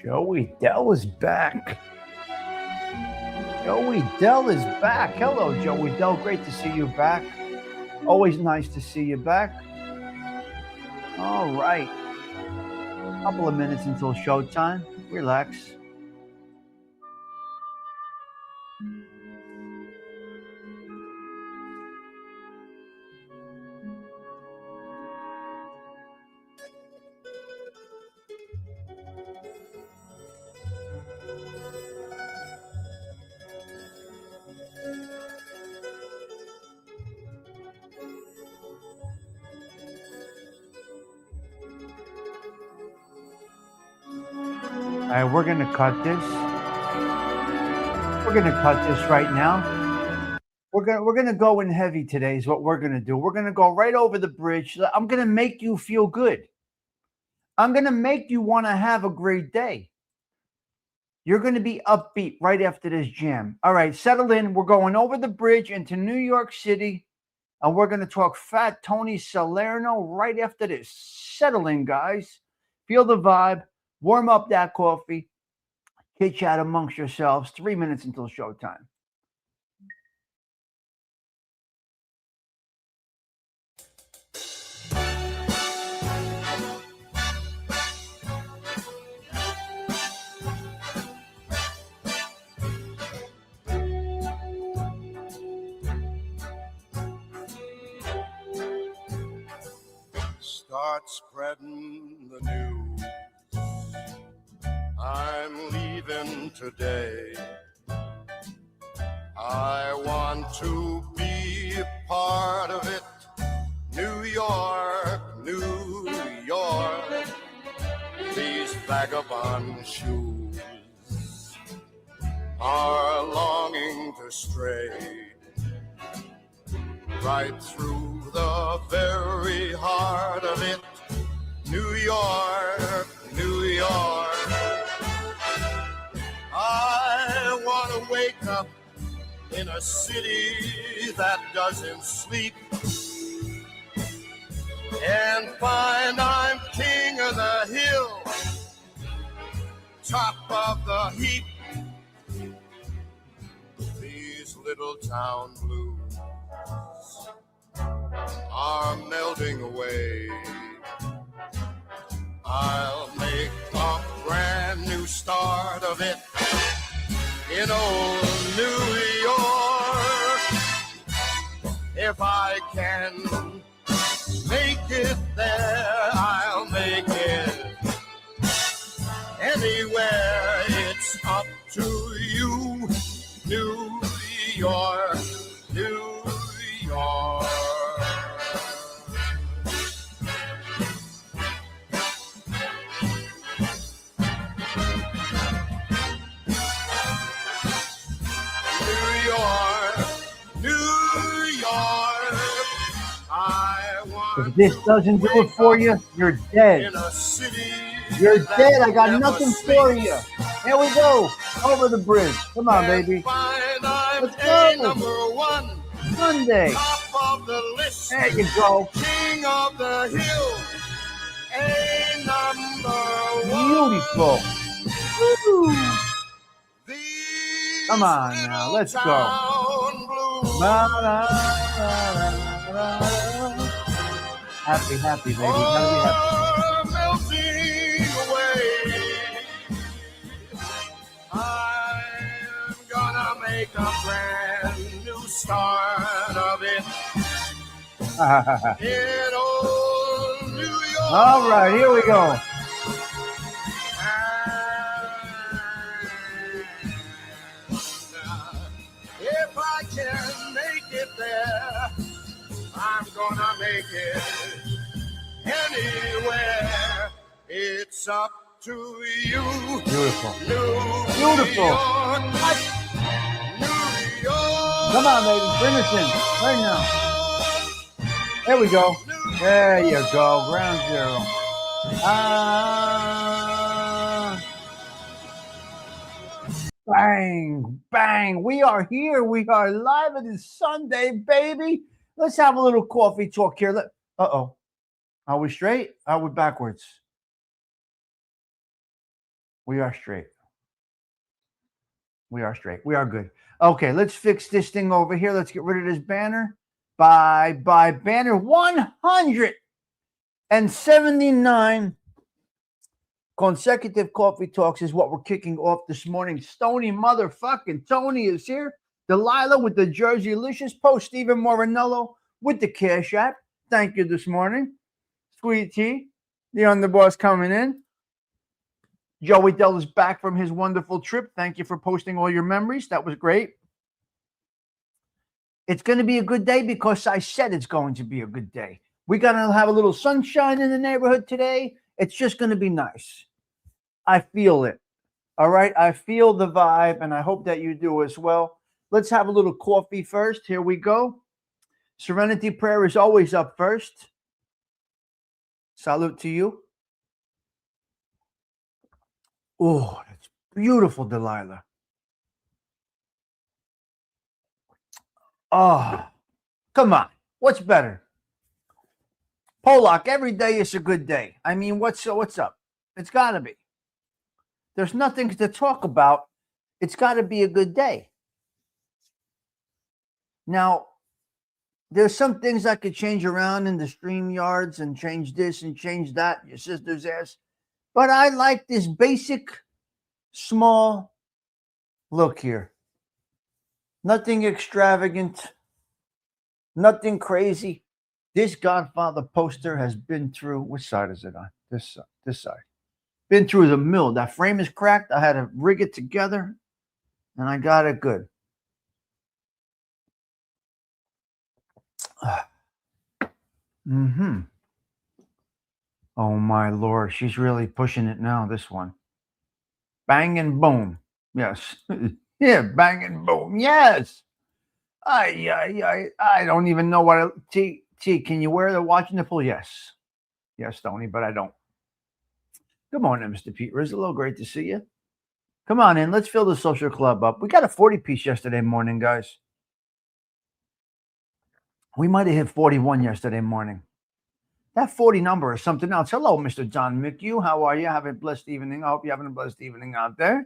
Joey Dell is back. Joey Dell is back. Hello, Joey Dell. Great to see you back. Always nice to see you back. All right. A couple of minutes until showtime. Relax. All right, we're gonna cut this. We're gonna cut this right now. We're gonna go in heavy today. Is what we're gonna do. We're gonna go right over the bridge. I'm gonna make you feel good. I'm gonna make you want to have a great day. You're gonna be upbeat right after this jam. All right, settle in. We're going over the bridge into New York City, and we're gonna talk Fat Tony Salerno right after this. Settle in, guys. Feel the vibe. Warm up that coffee. Chit chat amongst yourselves. 3 minutes until showtime. Start spreading the news. I'm leaving today. I want to be a part of it. New York, New York. These vagabond shoes are longing to stray right through the very heart of it. New York, New York. I want to wake up in a city that doesn't sleep and find I'm king of the hill, top of the heap. These little town blues are melting away. I'll make a brand new start of it in old New York. If I can make it there, I'll make it anywhere. It's up to you, New York, New York. If this doesn't do it for you, you're dead. You're dead. I got nothing for you. Here we go. Over the bridge. Come on, baby. Let's go. Sunday. the list. There you go. King of the hill. A number Beautiful. one. Woo. These Come on now, little let's go. town blues La, la, la, la, la. Happy, happy, baby. Gotta be happy. are melting away. I'm gonna make a brand new start of it in old New York. All right, here we go. If I can make it there, I'm gonna make it anywhere. It's up to you. Beautiful. New Beautiful. York. New York. Come on, baby. Bring us in right now. There we go. There you go. Ground zero. Bang, bang. We are here. We are live. It is Sunday, baby. Let's have a little coffee talk here. Uh-oh. Are we straight? Are we backwards? We are straight. We are straight. We are good. Okay, let's fix this thing over here. Let's get rid of this banner. Bye, banner. 179 consecutive coffee talks is what we're kicking off this morning. Stony motherfucking Tony is here. Delilah with the Jersey Licious post. Stephen Morinello with the Cash App. Thank you this morning. Sweet Tea, the underboss coming in. Joey Dell is back from his wonderful trip. Thank you for posting all your memories. That was great. It's going to be a good day because I said it's going to be a good day. We're going to have a little sunshine in the neighborhood today. It's just going to be nice. I feel it. All right. I feel the vibe, and I hope that you do as well. Let's have a little coffee first. Here we go. Serenity prayer is always up first. Salute to you. Oh, that's beautiful, Delilah. Oh, come on. What's better? Polak, every day is a good day. I mean, what's up? It's got to be. There's nothing to talk about. It's got to be a good day. Now, there's some things I could change around in the StreamYards and change this and change that. Your sister's ass. But I like this basic, small look here. Nothing extravagant. Nothing crazy. This Godfather poster has been through, which side is it on? This side. Been through the mill. That frame is cracked. I had to rig it together, and I got it good. Mm-hmm. Oh, my Lord. She's really pushing it now, this one. Bang and boom. Yes. Yeah, bang and boom. Yes. I don't even know what T, can you wear the watch nipple? Yes. Yes, Tony, but I don't. Good morning, Mr. Pete Rizzolo. Great to see you. Come on in. Let's fill the social club up. We got a 40-piece yesterday morning, guys. We might have hit 41 yesterday morning. That 40 number is something else. Hello, Mr. John McHugh. How are you? Have a blessed evening. I hope you're having a blessed evening out there.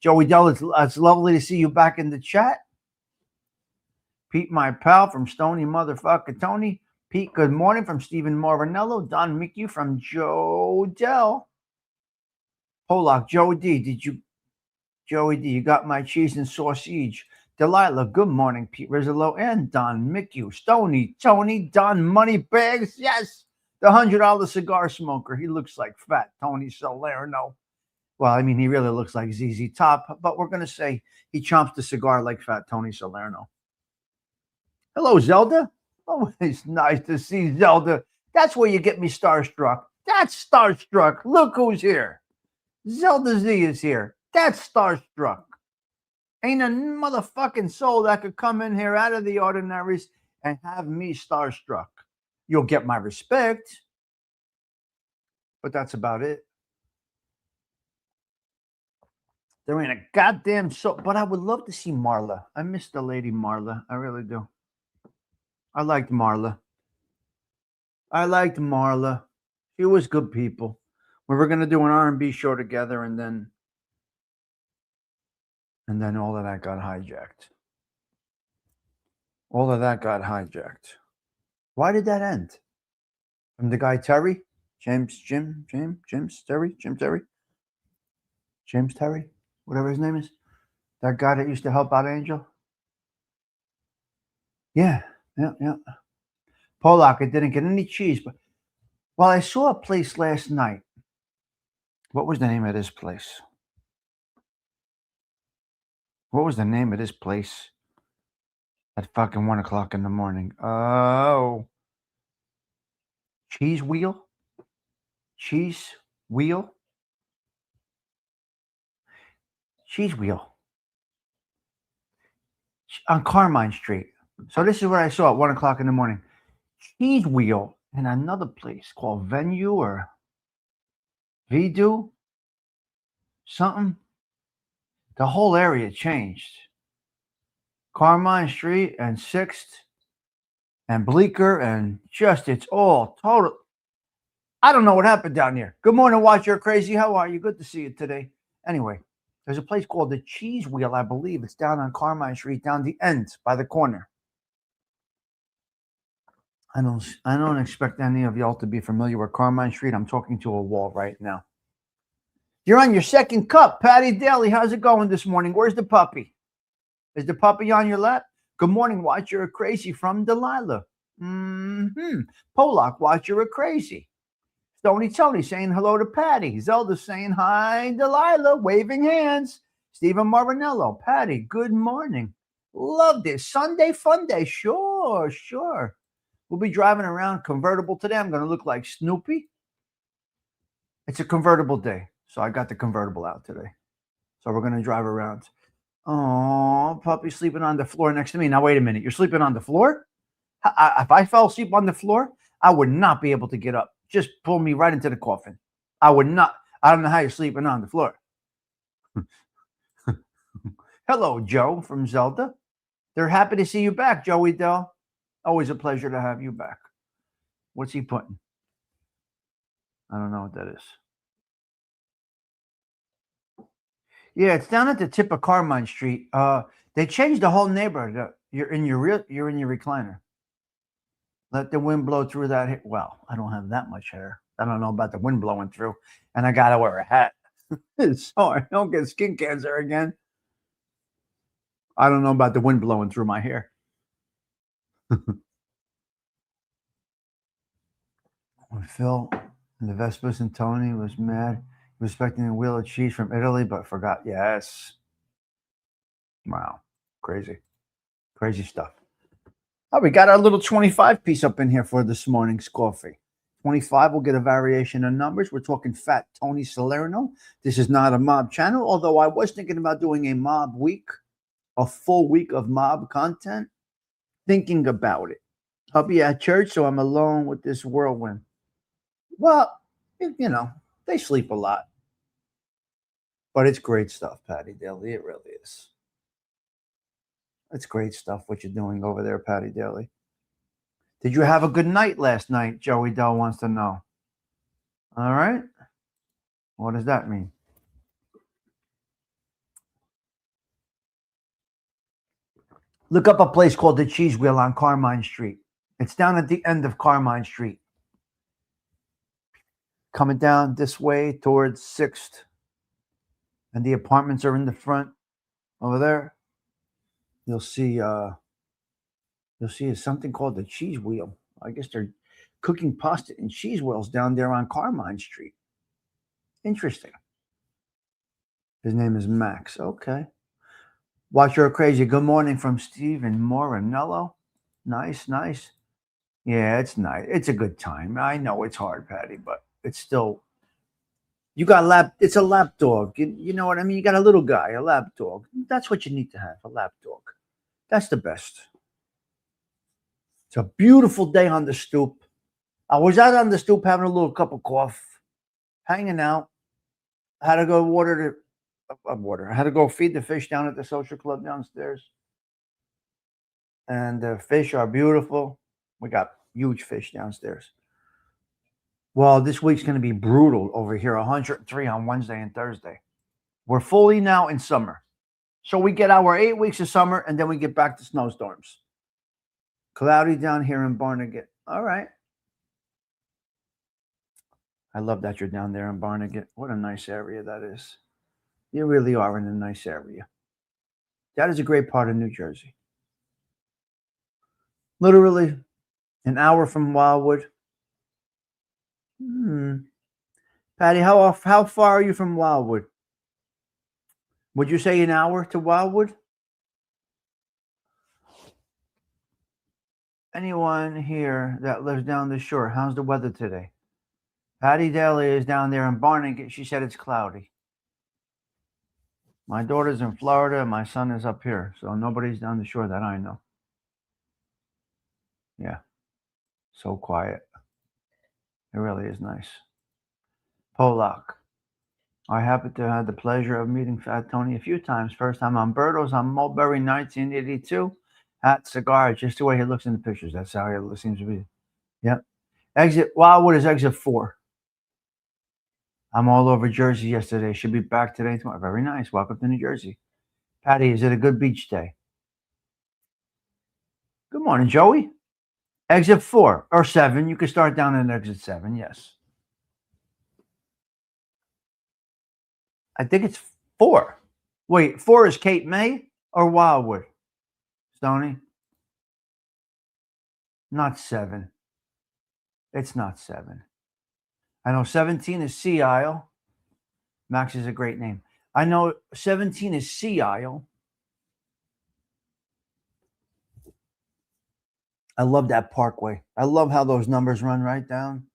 Joey Dell, it's lovely to see you back in the chat. Pete, my pal from Stony motherfucker Tony. Pete, good morning from Stephen Morinello. Don McHugh from Joe Dell. Polak, Joey D, you got my cheese and sausage. Delilah, good morning, Pete Rizzolo and Don McHugh. Stony, Tony, Don Moneybags, yes. The $100 cigar smoker. He looks like fat Tony Salerno. Well, I mean, he really looks like ZZ Top, but we're going to say he chomps the cigar like fat Tony Salerno. Hello, Zelda. Oh, it's nice to see Zelda. That's where you get me starstruck. That's starstruck. Look who's here. Zelda Z is here. That's starstruck. Ain't a motherfucking soul that could come in here out of the ordinaries and have me starstruck. You'll get my respect, but that's about it. There ain't a goddamn soul, but I would love to see Marla. I miss the lady Marla. I really do. I liked Marla. I liked Marla. She was good people. We were gonna do an R&B show together, and then all of that got hijacked. All of that got hijacked. Why did that end? From the guy Terry, James Terry, whatever his name is, that guy that used to help out Angel. Yeah. Polak, I didn't get any cheese, but well, I saw a place last night. What was the name of this place? What was the name of this place at fucking 1 o'clock in the morning? Oh, Cheese Wheel? Cheese Wheel? Cheese Wheel. On Carmine Street. So this is what I saw at 1 o'clock in the morning. Cheese Wheel in another place called Venue or Vidu. Something. The whole area changed. Carmine Street and 6th and Bleecker and just it's all total. I don't know what happened down here. Good morning, Watch You're Crazy. How are you? Good to see you today. Anyway, there's a place called the Cheese Wheel, I believe. It's down on Carmine Street, down the end by the corner. I don't expect any of y'all to be familiar with Carmine Street. I'm talking to a wall right now. You're on your second cup, Patty Daly. How's it going this morning? Where's the puppy? Is the puppy on your lap? Good morning, Watch You're Crazy from Delilah. Polak, Watch You're Crazy. Stony Tony saying hello to Patty. Zelda saying hi, Delilah, waving hands. Stephen Marinello. Patty, good morning. Love this. Sunday fun day. Sure. We'll be driving around convertible today. I'm going to look like Snoopy. It's a convertible day, so I got the convertible out today. So we're going to drive around. Oh, puppy sleeping on the floor next to me. Now, wait a minute. You're sleeping on the floor? If I fell asleep on the floor, I would not be able to get up. Just pull me right into the coffin. I would not. I don't know how you're sleeping on the floor. Hello, Joe from Zelda. They're happy to see you back, Joey Dell. Always a pleasure to have you back. What's he putting? I don't know what that is. Yeah, it's down at the tip of Carmine Street. They changed the whole neighborhood. You're in your recliner. Let the wind blow through that hair. Well, I don't have that much hair. I don't know about the wind blowing through. And I got to wear a hat. So I don't get skin cancer again. I don't know about the wind blowing through my hair. When Phil and the Vespas and Tony was mad, he was expecting a wheel of cheese from Italy, but forgot. Yes. Wow. Crazy stuff. Oh, we got our little 25 piece up in here for this morning's coffee. 25 will get a variation of numbers. We're talking Fat Tony Salerno. This is not a mob channel, although I was thinking about doing a mob week, a full week of mob content. Thinking about it. I'll be at church, so I'm alone with this whirlwind. Well, they sleep a lot. But it's great stuff, Patty Daly. It really is. It's great stuff what you're doing over there, Patty Daly. Did you have a good night last night? Joey Dell wants to know. All right. What does that mean? Look up a place called the Cheese Wheel on Carmine Street. It's down at the end of Carmine Street. Coming down this way towards 6th. And the apartments are in the front over there. You'll see something called the Cheese Wheel. I guess they're cooking pasta in cheese wheels down there on Carmine Street. Interesting. His name is Max. Okay. Watch You're Crazy. Good morning from Stephen Morinello. Nice. Yeah, it's nice. It's a good time. I know it's hard, Patty, but it's still. You got it's a lap dog. You know what I mean? You got a little guy, a lap dog. That's what you need to have, a lap dog. That's the best. It's a beautiful day on the stoop. I was out on the stoop having a little cup of coffee, hanging out. I had to go I had to go feed the fish down at the social club downstairs. And the fish are beautiful. We got huge fish downstairs. Well, this week's going to be brutal over here. 103 on Wednesday and Thursday. We're fully now in summer. So we get our 8 weeks of summer, and then we get back to snowstorms. Cloudy down here in Barnegat. All right. I love that you're down there in Barnegat. What a nice area that is. You really are in a nice area. That is a great part of New Jersey. Literally an hour from Wildwood. Patty, how far are you from Wildwood? Would you say an hour to Wildwood? Anyone here that lives down the shore, how's the weather today? Patty Daly is down there in Barnegat. She said it's cloudy. My daughter's in Florida and my son is up here. So nobody's down the shore that I know. Yeah. So quiet. It really is nice. Polak. I happened to have the pleasure of meeting Fat Tony a few times. First time on Berto's on Mulberry, 1982. Hat, cigar, just the way he looks in the pictures. That's how he seems to be. Yep. Wildwood is exit 4. I'm all over Jersey yesterday. Should be back today, tomorrow. Very nice. Welcome to New Jersey. Patty, is it a good beach day? Good morning, Joey. Exit 4 or 7. You can start down at exit 7, yes. I think it's 4. Wait, 4 is Cape May or Wildwood? Stoney? Not 7. It's not 7. I know 17 is Sea Isle. Max is a great name. I know 17 is Sea Isle. I love that parkway. I love how those numbers run right down.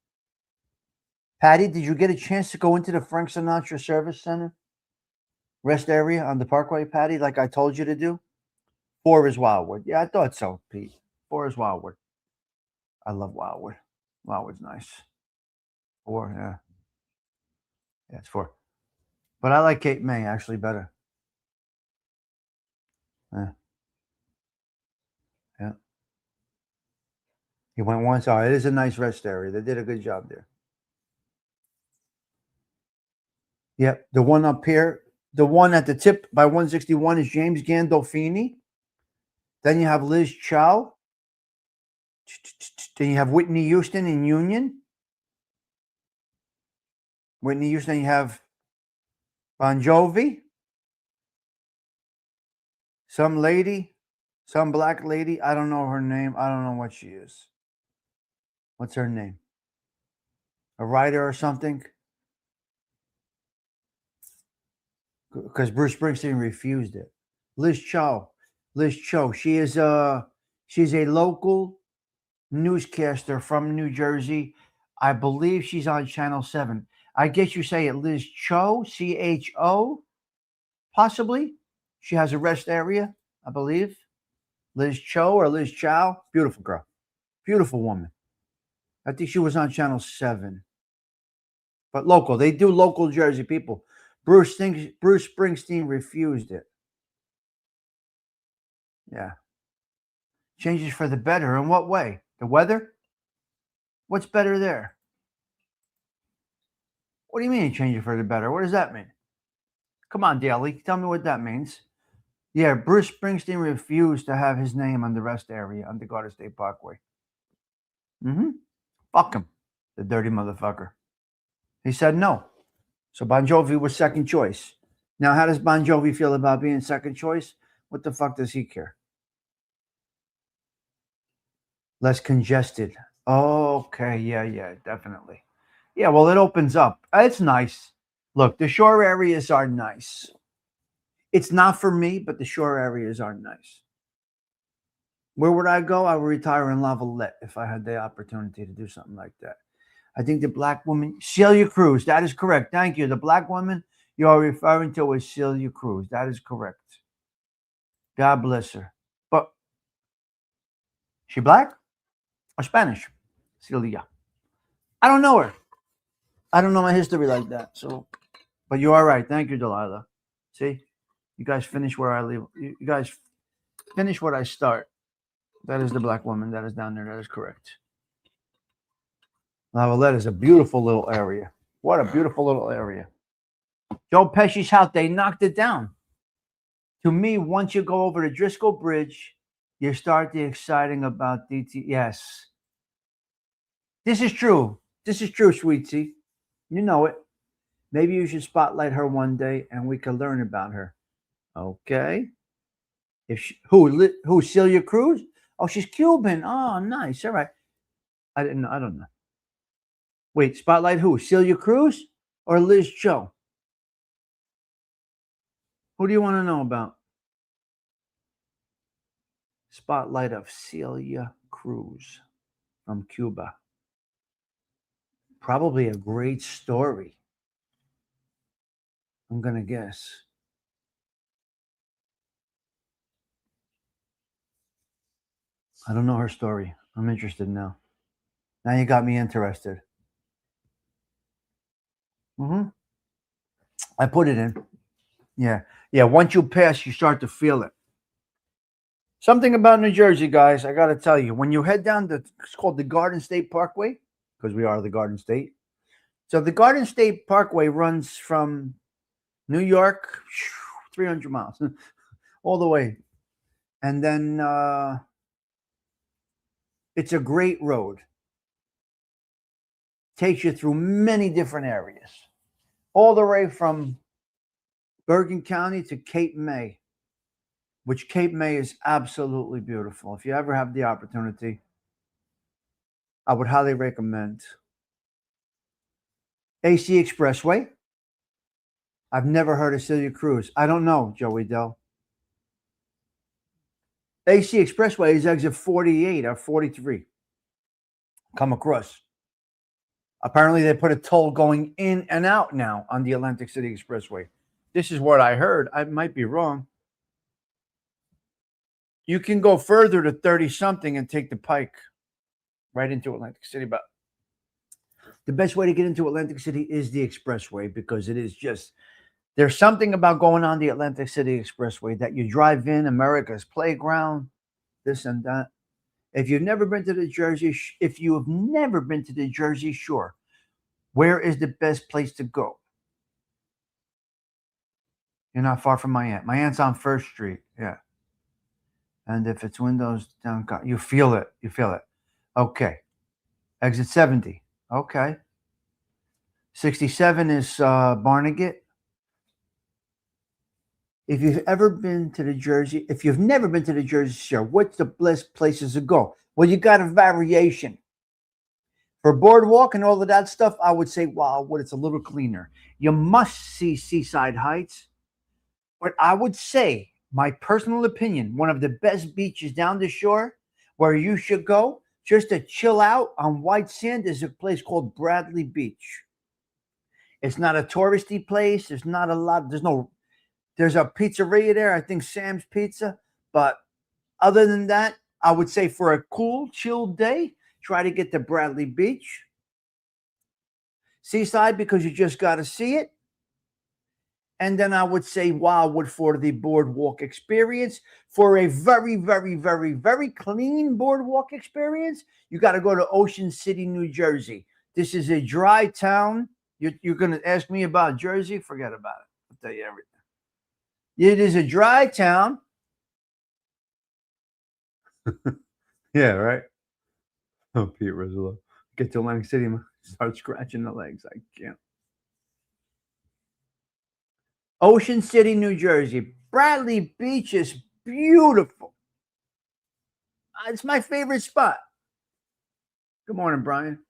Patty, did you get a chance to go into the Frank Sinatra Service Center? Rest area on the parkway, Patty, like I told you to do? 4 is Wildwood. Yeah, I thought so, Pete. 4 is Wildwood. I love Wildwood. Wildwood's nice. 4, yeah. Yeah, it's 4. But I like Cape May actually better. Yeah. Yeah. He went once. Oh, it is a nice rest area. They did a good job there. Yep. The one up here, the one at the tip by 161 is James Gandolfini. Then you have Liz Chow. Then you have Whitney Houston in Union. Whitney Houston, you have Bon Jovi. Some lady, some black lady. I don't know her name. I don't know what she is. What's her name? A writer or something? Because Bruce Springsteen refused it. Liz Cho. She's a local newscaster from New Jersey. I believe she's on Channel 7. I guess you say it Liz Cho, CHO, possibly. She has a rest area, I believe. Liz Cho or Liz Chow. Beautiful girl. Beautiful woman. I think she was on Channel 7. But local. They do local Jersey people. Bruce Springsteen refused it. Yeah. Changes for the better. In what way? The weather? What's better there? What do you mean changes for the better? What does that mean? Come on, Daly. Tell me what that means. Yeah, Bruce Springsteen refused to have his name on the rest area on the Garden State Parkway. Fuck him, the dirty motherfucker. He said no. So Bon Jovi was second choice. Now, how does Bon Jovi feel about being second choice? What the fuck does he care? Less congested. Okay, yeah, definitely. Yeah, well, it opens up. It's nice. Look, the shore areas are nice. It's not for me, but the shore areas are nice. Where would I go? I would retire in Lavalette if I had the opportunity to do something like that. I think the black woman, Celia Cruz, that is correct. Thank you. The black woman you are referring to is Celia Cruz. That is correct. God bless her. But she black or Spanish? Celia. I don't know her. I don't know my history like that. So, but you are right. Thank you, Delilah. See, you guys finish where I leave. You guys finish what I start. That is the black woman that is down there. That is correct. Lavalette is a beautiful little area. What a beautiful little area. Joe Pesci's house, they knocked it down. To me, once you go over the Driscoll Bridge, you start the exciting about DT. Yes. This is true. This is true, Sweetie. You know it. Maybe you should spotlight her one day and we can learn about her. Okay. Who, Celia Cruz? Oh, she's Cuban. Oh, nice. All right. I don't know. Wait, spotlight who? Celia Cruz or Liz Cho? Who do you want to know about? Spotlight of Celia Cruz from Cuba. Probably a great story. I'm going to guess. I don't know her story. I'm interested now. Now you got me interested. I put it in. Yeah. Once you pass, you start to feel it. Something about New Jersey, guys, I got to tell you. When you head down it's called the Garden State Parkway, because we are the Garden State. So the Garden State Parkway runs from New York, 300 miles, all the way. And then it's a great road. Takes you through many different areas, all the way from Bergen County to Cape May, which Cape May is absolutely beautiful. If you ever have the opportunity, I would highly recommend. AC Expressway. I've never heard of Celia Cruz. I don't know, Joey Dell. AC Expressway is exit 48 or 43. Come across. Apparently, they put a toll going in and out now on the Atlantic City Expressway. This is what I heard. I might be wrong. You can go further to 30-something and take the Pike right into Atlantic City. But the best way to get into Atlantic City is the expressway, because it is just, there's something about going on the Atlantic City Expressway that you drive in, America's playground, this and that. If you've never been to the Jersey Shore, where is the best place to go? You're not far from my aunt. My aunt's on First Street. Yeah. And if it's windows down, you feel it. You feel it. Okay. Exit 70. Okay. 67 is Barnegat. If you've never been to the Jersey Shore, what's the best places to go? Well, you got a variation. For boardwalk and all of that stuff, I would say Wildwood, it's a little cleaner. You must see Seaside Heights. But I would say, my personal opinion, one of the best beaches down the shore where you should go just to chill out on white sand is a place called Bradley Beach. It's not a touristy place. There's a pizzeria there, I think Sam's Pizza. But other than that, I would say for a cool, chill day, try to get to Bradley Beach. Seaside, because you just got to see it. And then I would say Wildwood for the boardwalk experience. For a very, very, very, very clean boardwalk experience, you got to go to Ocean City, New Jersey. This is a dry town. You're going to ask me about Jersey? Forget about it. I'll tell you everything. It is a dry town. Yeah, right? Oh, Pete Rizzo. Get to Atlantic City and start scratching the legs. I can't. Ocean City, New Jersey. Bradley Beach is beautiful. It's my favorite spot. Good morning, Brian.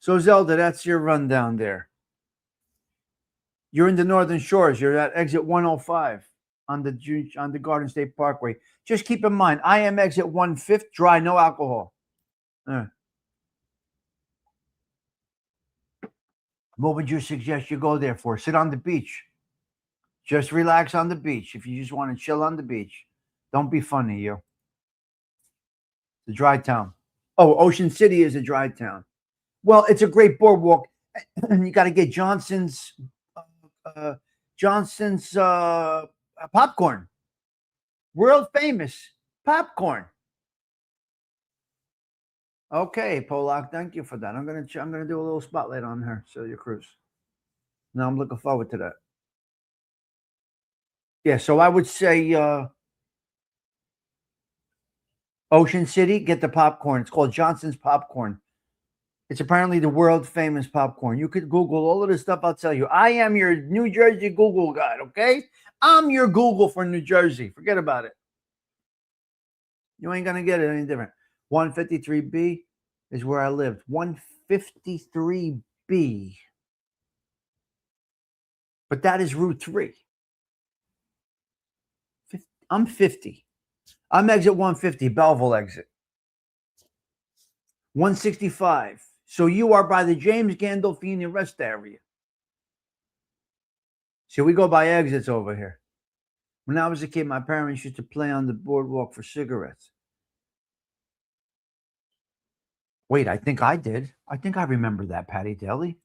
So, Zelda, that's your rundown there. You're in the Northern Shores. You're at exit 105 on the Garden State Parkway. Just keep in mind, I am exit 1/5, dry, no alcohol. What would you suggest you go there for? Sit on the beach. Just relax on the beach. If you just want to chill on the beach. Don't be funny, you. The dry town. Oh, Ocean City is a dry town. Well, it's a great boardwalk. You got to get Johnson's popcorn. World famous popcorn. Okay, Polak, thank you for that. I'm gonna do a little spotlight on her, Celia Cruz. Now I'm looking forward to that. Yeah, so I would say Ocean City, get the popcorn. It's called Johnson's Popcorn. It's apparently the world famous popcorn. You could Google all of this stuff. I'll tell you. I am your New Jersey Google guide, okay? I'm your Google for New Jersey. Forget about it. You ain't going to get it any different. 153B is where I lived. 153B. But that is Route 3. I'm 50. I'm exit 150, Belleville exit. 165. So you are by the James Gandolfini rest area. So we go by exits over here. When I was a kid, my parents used to play on the boardwalk for cigarettes. Wait, I think I did. I think I remember that, Patty Daly.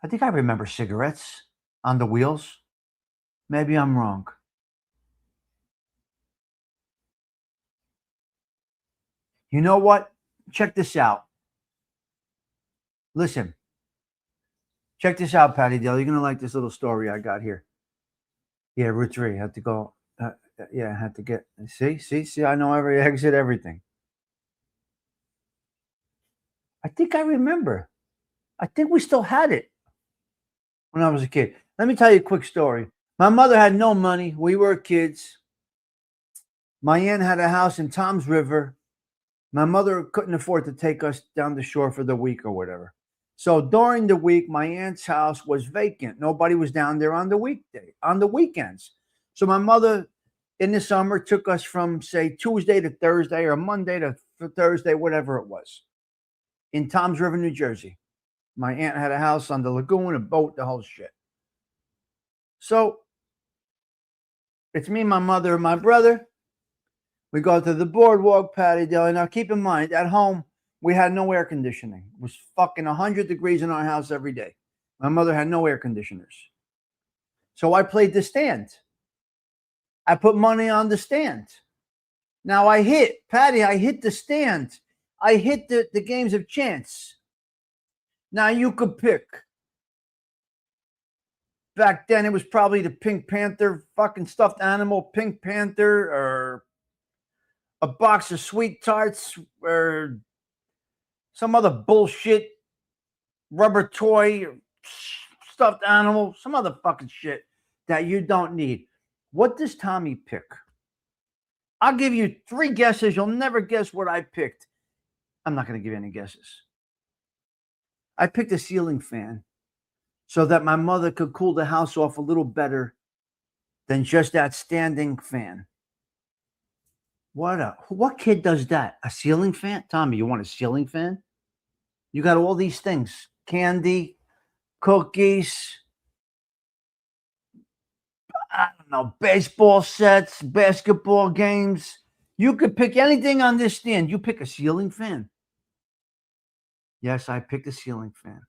I think I remember cigarettes on the wheels. Maybe I'm wrong. You know what? Check this out. Listen. Check this out, Patty Dale. You're going to like this little story I got here. Yeah, Route 3. I had to go. I had to get. See. I know every exit, everything. I think I remember. I think we still had it when I was a kid. Let me tell you a quick story. My mother had no money. We were kids. My aunt had a house in Toms River. My mother couldn't afford to take us down the shore for the week or whatever. So during the week, my aunt's house was vacant. Nobody was down there on the weekends. So my mother in the summer took us from, say, Tuesday to Thursday or Monday to Thursday, whatever it was, in Toms River, New Jersey. My aunt had a house on the lagoon, a boat, the whole shit. So it's me, my mother, and my brother. We go to the boardwalk, Patty Dale. Now, keep in mind, at home, we had no air conditioning. It was fucking 100 degrees in our house every day. My mother had no air conditioners. So I played the stand. I put money on the stand. Now I hit the stand. I hit the games of chance. Now you could pick. Back then, it was probably the Pink Panther fucking stuffed animal, Pink Panther, or a box of sweet tarts, or some other bullshit, rubber toy, stuffed animal, some other fucking shit that you don't need. What does Tommy pick? I'll give you 3 guesses. You'll never guess what I picked. I'm not going to give you any guesses. I picked a ceiling fan so that my mother could cool the house off a little better than just that standing fan. What kid does that? A ceiling fan? Tommy, you want a ceiling fan? You got all these things. Candy, cookies, I don't know, baseball sets, basketball games. You could pick anything on this stand. You pick a ceiling fan. Yes, I picked a ceiling fan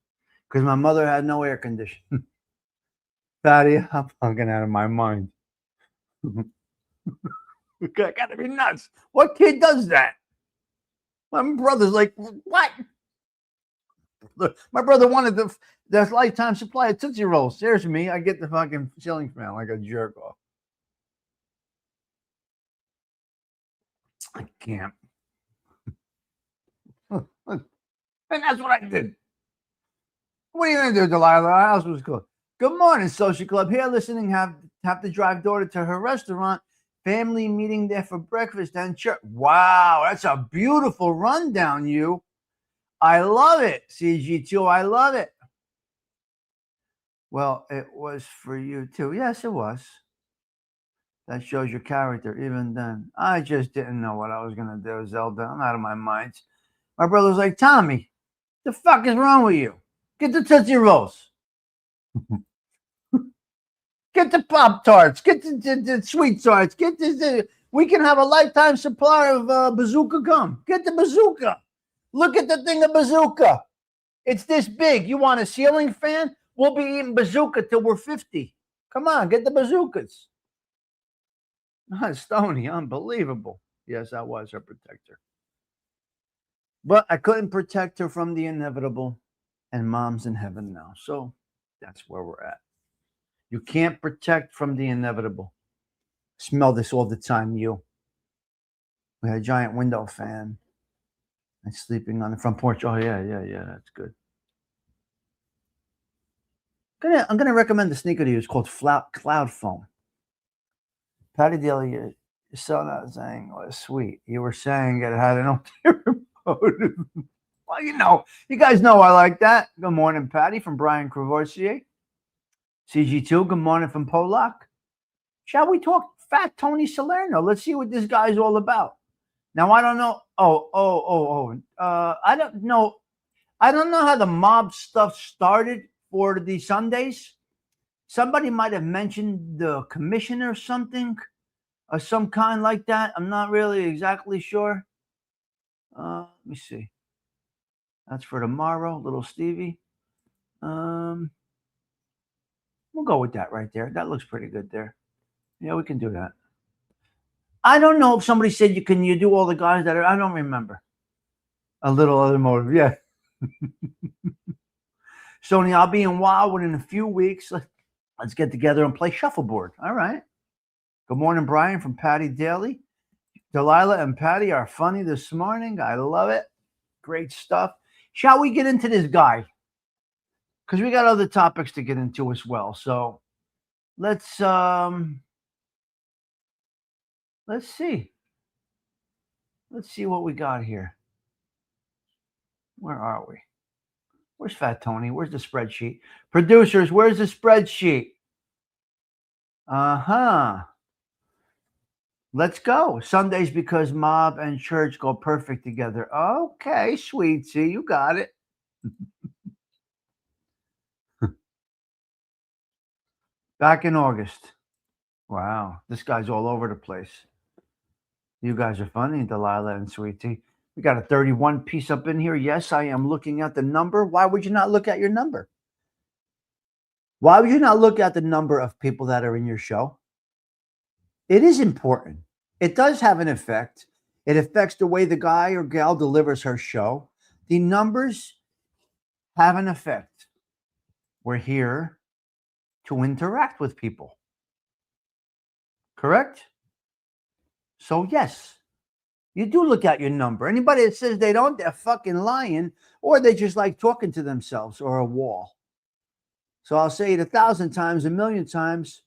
because my mother had no air conditioning. Patty, I'm fucking out of my mind. I gotta be nuts. What kid does that? My brother's like, what? Look, my brother wanted the lifetime supply of Tootsie Rolls. There's me. I get the fucking ceiling fan like a jerk off. I can't. And that's what I did. What are you going to do, Delilah? Our house was cool. Good morning, Social Club. Here listening, have to drive daughter to her restaurant. Family meeting there for breakfast and church. Wow, that's a beautiful rundown, you. I love it, CG2. I love it. Well, it was for you, too. Yes, it was. That shows your character, even then. I just didn't know what I was going to do, Zelda. I'm out of my mind. My brother was like, Tommy, the fuck is wrong with you? Get the Tootsie Rolls. Get the Pop-Tarts. Get the Sweet Tarts. Get this. We can have a lifetime supply of Bazooka gum. Get the Bazooka. Look at the thing of Bazooka. It's this big. You want a ceiling fan? We'll be eating Bazooka till we're 50. Come on, get the Bazookas. Stony, unbelievable. Yes, I was her protector. But I couldn't protect her from the inevitable, and mom's in heaven now. So that's where we're at. You can't protect from the inevitable. Smell this all the time, you. We had a giant window fan and sleeping on the front porch. Oh, yeah, that's good. I'm gonna recommend the sneaker to you. It's called Cloud Foam. Patty Daly, you're so not saying it was sweet. You were saying it had an ulterior motive. Well, you guys know I like that. Good morning, Patty, from Brian Cravoisier. CG2, good morning from Polak. Shall we talk Fat Tony Salerno? Let's see what this guy's all about. Now, I don't know. I don't know. I don't know how the mob stuff started for the Sundays. Somebody might have mentioned the commissioner or something of some kind like that. I'm not really exactly sure. Let me see. That's for tomorrow, little Stevie. We'll go with that right there. That looks pretty good there. Yeah, we can do that. I don't know if somebody said you do all the guys that are. I don't remember. A little other motive, yeah. Sony, I'll be in Wildwood in a few weeks. Let's get together and play shuffleboard. All right. Good morning, Brian from Patty Daly. Delilah and Patty are funny this morning. I love it. Great stuff. Shall we get into this guy? Because we got other topics to get into as well. So let's see. Let's see what we got here. Where are we? Where's Fat Tony? Where's the spreadsheet? Producers, where's the spreadsheet? Let's go. Sundays because mob and church go perfect together. Okay, sweetie, you got it. Back in August. Wow, this guy's all over the place. You guys are funny, Delilah and Sweetie. We got a 31 piece up in here. Yes, I am looking at the number. Why would you not look at your number? Why would you not look at the number of people that are in your show? It is important. It does have an effect. It affects the way the guy or gal delivers her show. The numbers have an effect. We're here to interact with people. Correct? So, yes, you do look at your number. Anybody that says they don't, they're fucking lying, or they just like talking to themselves or a wall. So I'll say it 1,000 times, 1,000,000 times.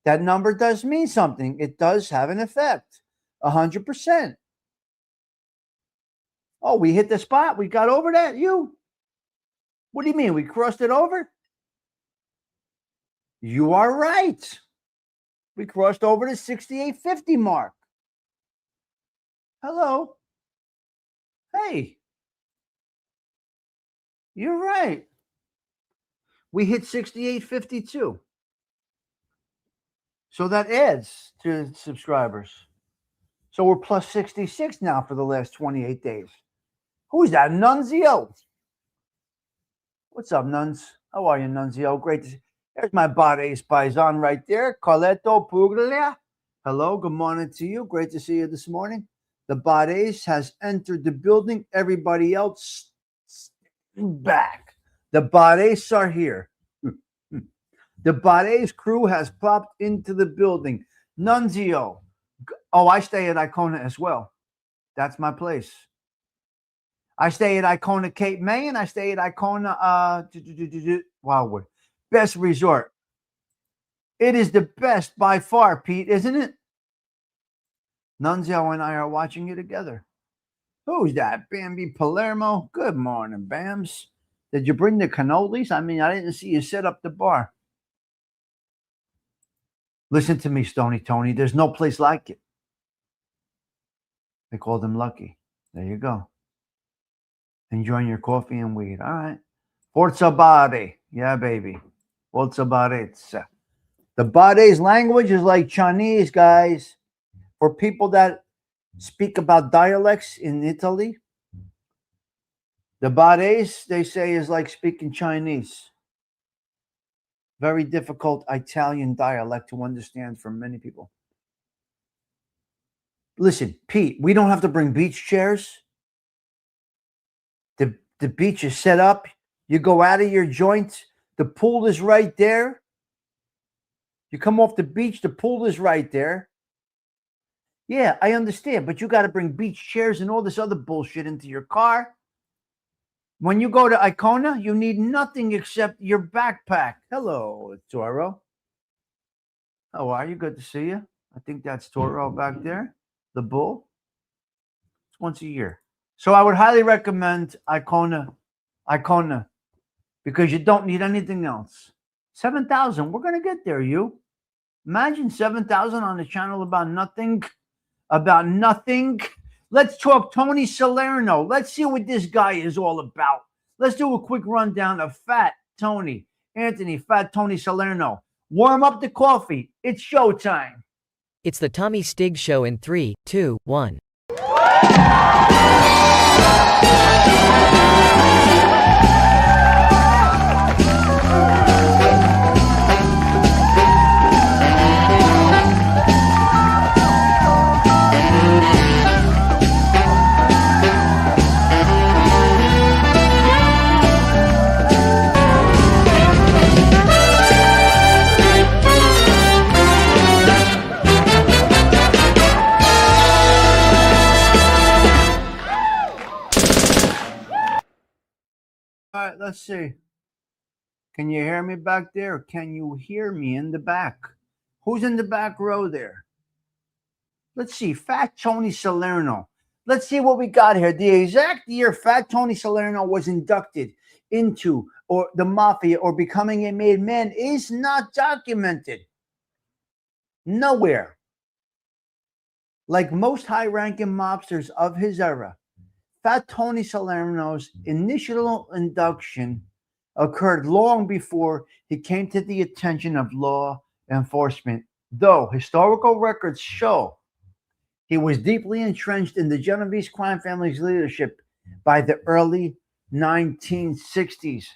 That number does mean something. It does have an effect. 100%. Oh, we hit the spot. We got over that? You? What do you mean? We crossed it over? You are right. We crossed over the 6850 mark. Hello. Hey. You're right. We hit 6852. So that adds to subscribers. So we're plus 66 now for the last 28 days. Who's that? Nunzio. What's up, Nuns? How are you, Nunzio? Great to see. There's my Bades Paisan right there. Carletto Puglia. Hello, good morning to you. Great to see you this morning. The Bades has entered the building. Everybody else back. The Bades are here. The Bades crew has popped into the building. Nunzio. Oh, I stay at Icona as well. That's my place. I stay at Icona Cape May, and I stay at Icona Wildwood. Best resort. It is the best by far, Pete, isn't it? Nunzio and I are watching you together. Who's that? Bambi Palermo. Good morning, Bams. Did you bring the cannolis? I mean, I didn't see you set up the bar. Listen to me, Stony Tony. There's no place like it. They called him lucky. There you go. Enjoying your coffee and weed. All right. Forza Bade. Yeah, baby. Forza Barezza. The Bade's language is like Chinese, guys. For people that speak about dialects in Italy, the Bade's, they say, is like speaking Chinese. Very difficult Italian dialect to understand for many people. Listen, Pete, we don't have to bring beach chairs. The beach is set up. You go out of your joint. The pool is right there. You come off the beach, the pool is right there. Yeah, I understand, but you got to bring beach chairs and all this other bullshit into your car. When you go to Icona, you need nothing except your backpack. Hello, Toro. How are you? Good to see you. I think that's Toro back there, the bull. It's once a year. So I would highly recommend Icona, because you don't need anything else. 7,000, we're going to get there, you. Imagine 7,000 on a channel about nothing. About nothing. Let's talk Tony Salerno. Let's see what this guy is all about. Let's do a quick rundown of Fat Tony Salerno. Warm up the coffee. It's showtime. It's the Tommy Stigs Show in 3, 2, 1. All right, let's see. Can you hear me back there? Or can you hear me in the back? Who's in the back row there? Let's see. Fat Tony Salerno. Let's see what we got here. The exact year Fat Tony Salerno was inducted into the mafia or becoming a made man is not documented. Nowhere. Like most high-ranking mobsters of his era, Fat Tony Salerno's initial induction occurred long before he came to the attention of law enforcement, though historical records show he was deeply entrenched in the Genovese crime family's leadership by the early 1960s.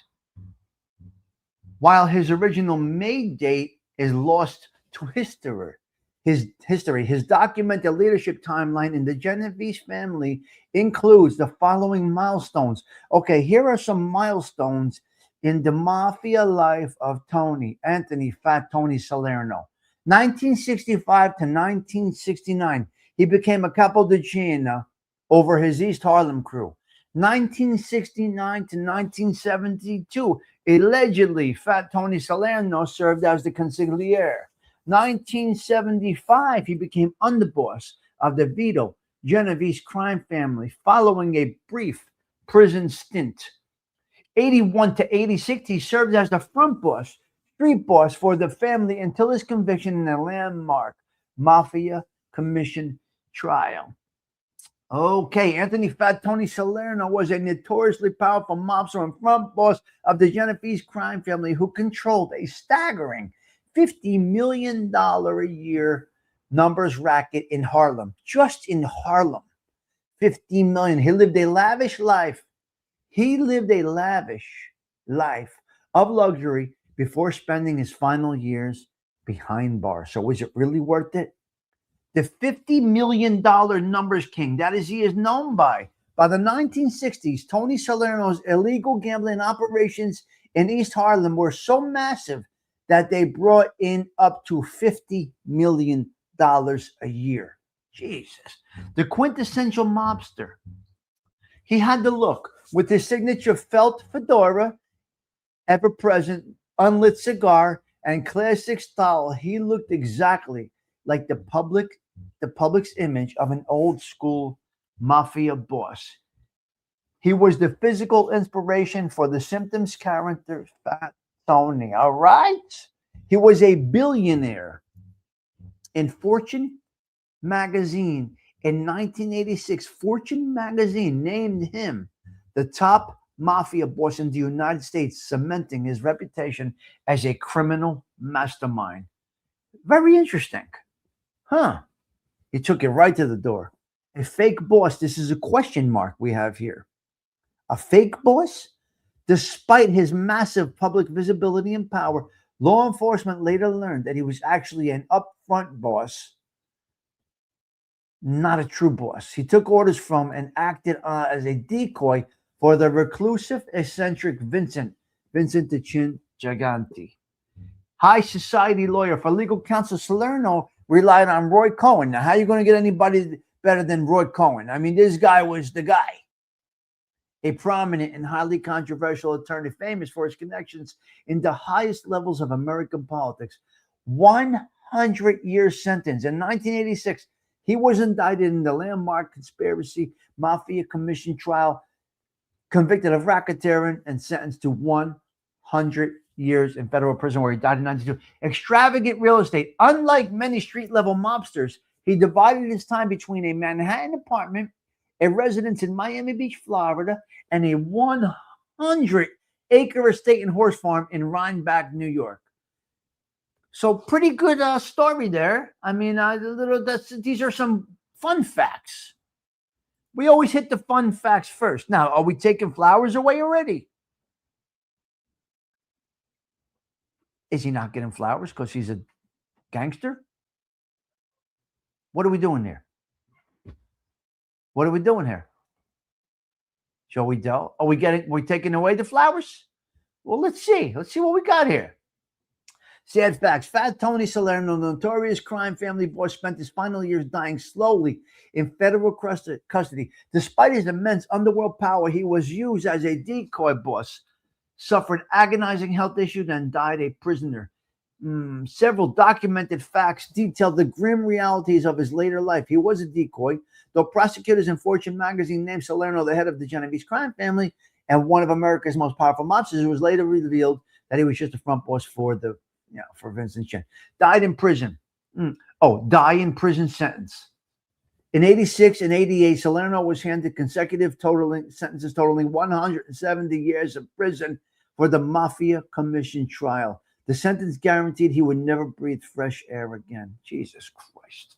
While his original May date is lost to history, his documented leadership timeline in the Genovese family includes the following milestones. Okay, here are some milestones in the mafia life of Anthony Fat Tony Salerno. 1965 to 1969, he became a capodicino over his East Harlem crew. 1969 to 1972, allegedly, Fat Tony Salerno served as the consigliere. 1975, he became underboss of the Vito Genovese crime family following a brief prison stint. 81 to 86, he served as the front boss, street boss for the family until his conviction in a landmark Mafia Commission trial. Okay, Anthony Fat Tony Salerno was a notoriously powerful mobster and front boss of the Genovese crime family who controlled a staggering $50 million a year numbers racket in Harlem. Just in Harlem, 50 million. He lived a lavish life. He lived a lavish life of luxury before spending his final years behind bars. So is it really worth it? The $50 million numbers king, that is, he is known by the 1960s, Tony Salerno's illegal gambling operations in East Harlem were so massive that they brought in up to $50 million a year. Jesus. The quintessential mobster. He had the look with his signature felt fedora, ever-present, unlit cigar, and classic style. He looked exactly like the public's image of an old-school mafia boss. He was the physical inspiration for the Symptoms character, Fat Tony, all right? He was a billionaire. In Fortune magazine in 1986, Fortune magazine named him the top mafia boss in the United States, cementing his reputation as a criminal mastermind. Very interesting. Huh. He took it right to the door. A fake boss. This is a question mark we have here. A fake boss? Despite his massive public visibility and power, law enforcement later learned that he was actually an upfront boss. not a true boss. He took orders from and acted as a decoy for the reclusive, eccentric Vincent the Chin Gigante. High society lawyer for legal counsel, Salerno relied on Roy Cohn. Now, how are you going to get anybody better than Roy Cohn? I mean, this guy was the guy. A prominent and highly controversial attorney, famous for his connections in the highest levels of American politics. 100-year sentence. In 1986, he was indicted in the landmark conspiracy mafia commission trial, convicted of racketeering, and sentenced to 100 years in federal prison, where he died in 1992. Extravagant real estate. Unlike many street-level mobsters, he divided his time between a Manhattan apartment, a residence in Miami Beach, Florida, and a 100-acre estate and horse farm in Rhinebeck, New York. So pretty good story there. I mean, these are some fun facts. We always hit the fun facts first. Now, are we taking flowers away already? Is he not getting flowers because he's a gangster? What are we doing here? What are we doing here? Shall we tell? Are we taking away the flowers? Well, let's see. Let's see what we got here. Sad facts. Fat Tony Salerno, the notorious crime family boss, spent his final years dying slowly in federal custody. Despite his immense underworld power, he was used as a decoy boss, suffered agonizing health issues, and died a prisoner. Several documented facts detail the grim realities of his later life. He was a decoy, though prosecutors in Fortune magazine named Salerno the head of the Genovese crime family and one of America's most powerful mobsters. It was later revealed that he was just a front boss for Vincent Chin. Died in prison. Die in prison sentence. In 86 and 88, Salerno was handed consecutive sentences totaling 170 years of prison for the Mafia Commission trial. The sentence guaranteed he would never breathe fresh air again. Jesus Christ.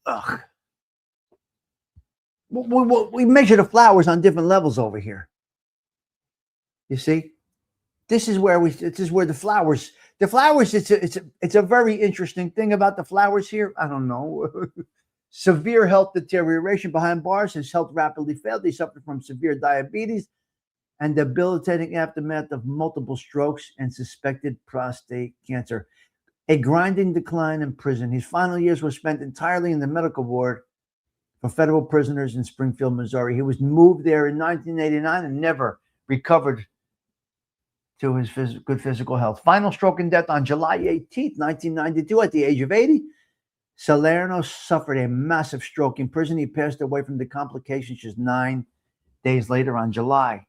Ugh. We measure the flowers on different levels over here. You see? This is where the flowers, it's a very interesting thing about the flowers here. I don't know. Severe health deterioration behind bars. His health rapidly failed. He suffered from severe diabetes and debilitating aftermath of multiple strokes and suspected prostate cancer. A grinding decline in prison. His final years were spent entirely in the medical ward for federal prisoners in Springfield, Missouri. He was moved there in 1989 and never recovered to his good physical health. Final stroke and death on July 18th, 1992, at the age of 80. Salerno suffered a massive stroke in prison. He passed away from the complications just 9 days later on July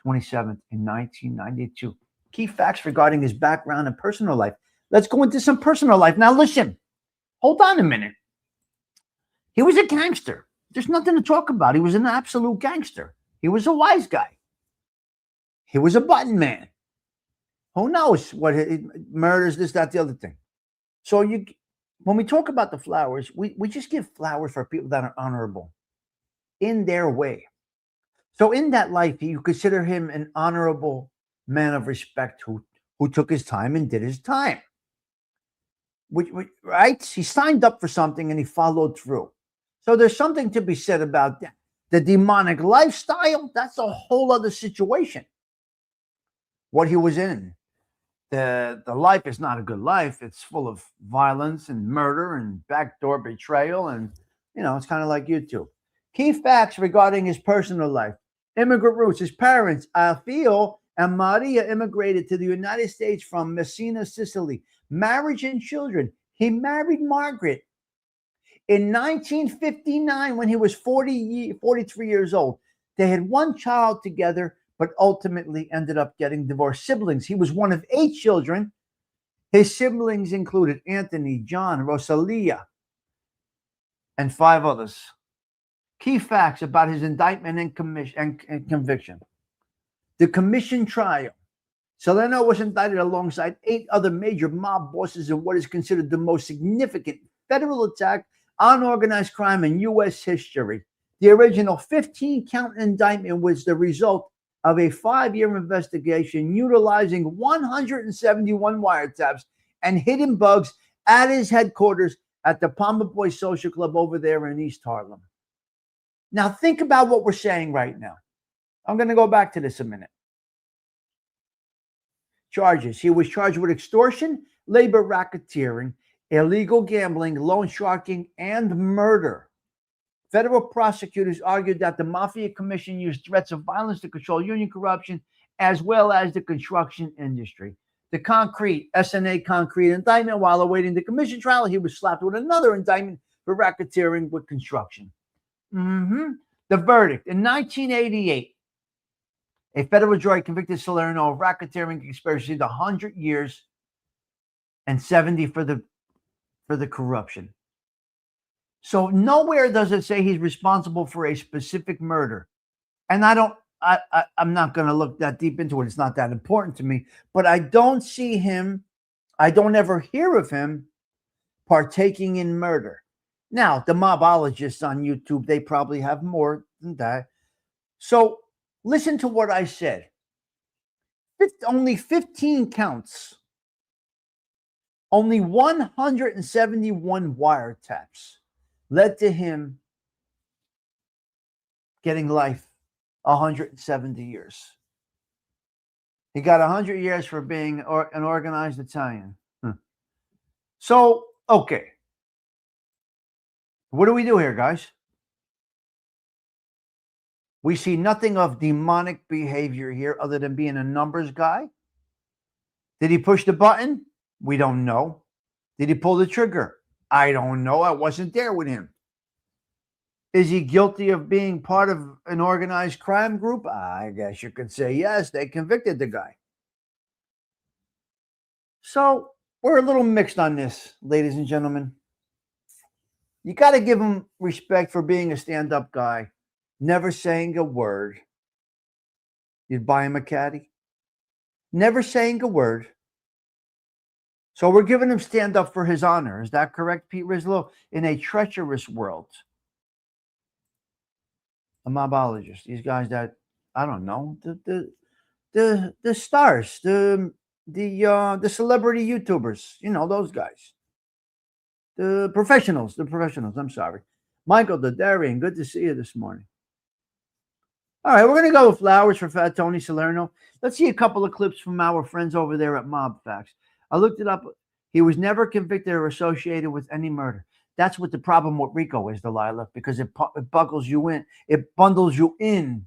27th in 1992. Key facts regarding his background and personal life. Let's go into some personal life. Now listen, hold on a minute. He was a gangster. There's nothing to talk about. He was an absolute gangster. He was a wise guy. He was a button man. Who knows what murders, this, that, the other thing. So when we talk about the flowers, we just give flowers for people that are honorable in their way. So in that life, you consider him an honorable man of respect who took his time and did his time. Right? He signed up for something and he followed through. So there's something to be said about that. The demonic lifestyle, that's a whole other situation. What he was in. The life is not a good life. It's full of violence and murder and backdoor betrayal. And, it's kind of like YouTube. Key facts regarding his personal life. Immigrant roots. His parents, Alfio and Maria, immigrated to the United States from Messina, Sicily. Marriage and children. He married Margaret in 1959 when he was 43 years old. They had one child together, but ultimately ended up getting divorced. Siblings. He was one of 8 children. His siblings included Anthony, John, Rosalia, and 5 others. Key facts about his indictment and conviction. The commission trial. Salerno was indicted alongside 8 other major mob bosses in what is considered the most significant federal attack on organized crime in U.S. history. The original 15-count indictment was the result of a 5-year investigation utilizing 171 wiretaps and hidden bugs at his headquarters at the Palmer Boys Social Club over there in East Harlem. Now, think about what we're saying right now. I'm going to go back to this a minute. Charges. He was charged with extortion, labor racketeering, illegal gambling, loan sharking, and murder. Federal prosecutors argued that the Mafia Commission used threats of violence to control union corruption as well as the construction industry. The SNA concrete indictment, while awaiting the commission trial, he was slapped with another indictment for racketeering with construction. The verdict. In 1988, a federal jury convicted Salerno of racketeering conspiracy to 100 years and 70 for the corruption. So nowhere does it say he's responsible for a specific murder. And I'm not going to look that deep into it. It's not that important to me. But I don't see him, I don't ever hear of him partaking in murder. Now, the mobologists on YouTube, they probably have more than that. So listen to what I said. Only 15 counts. Only 171 wiretaps led to him getting life 170 years. He got 100 years for being an organized Italian. So, okay. What do we do here, guys? We see nothing of demonic behavior here other than being a numbers guy. Did he push the button? We don't know. Did he pull the trigger? I don't know. I wasn't there with him. Is he guilty of being part of an organized crime group? I guess you could say yes. They convicted the guy. So we're a little mixed on this, ladies and gentlemen. You got to give him respect for being a stand-up guy, never saying a word. You'd buy him a caddy. Never saying a word. So we're giving him stand up for his honor. Is that correct, Pete Rizlo? In a treacherous world. A mobologist. These guys that, I don't know, the stars, the celebrity YouTubers, you know, those guys. The professionals, I'm sorry. Michael Darian, good to see you this morning. All right, we're going to go with flowers for Fat Tony Salerno. Let's see a couple of clips from our friends over there at Mob Facts. I looked it up. He was never convicted or associated with any murder. That's what the problem with RICO is, Delilah, because it buckles you in. It bundles you in.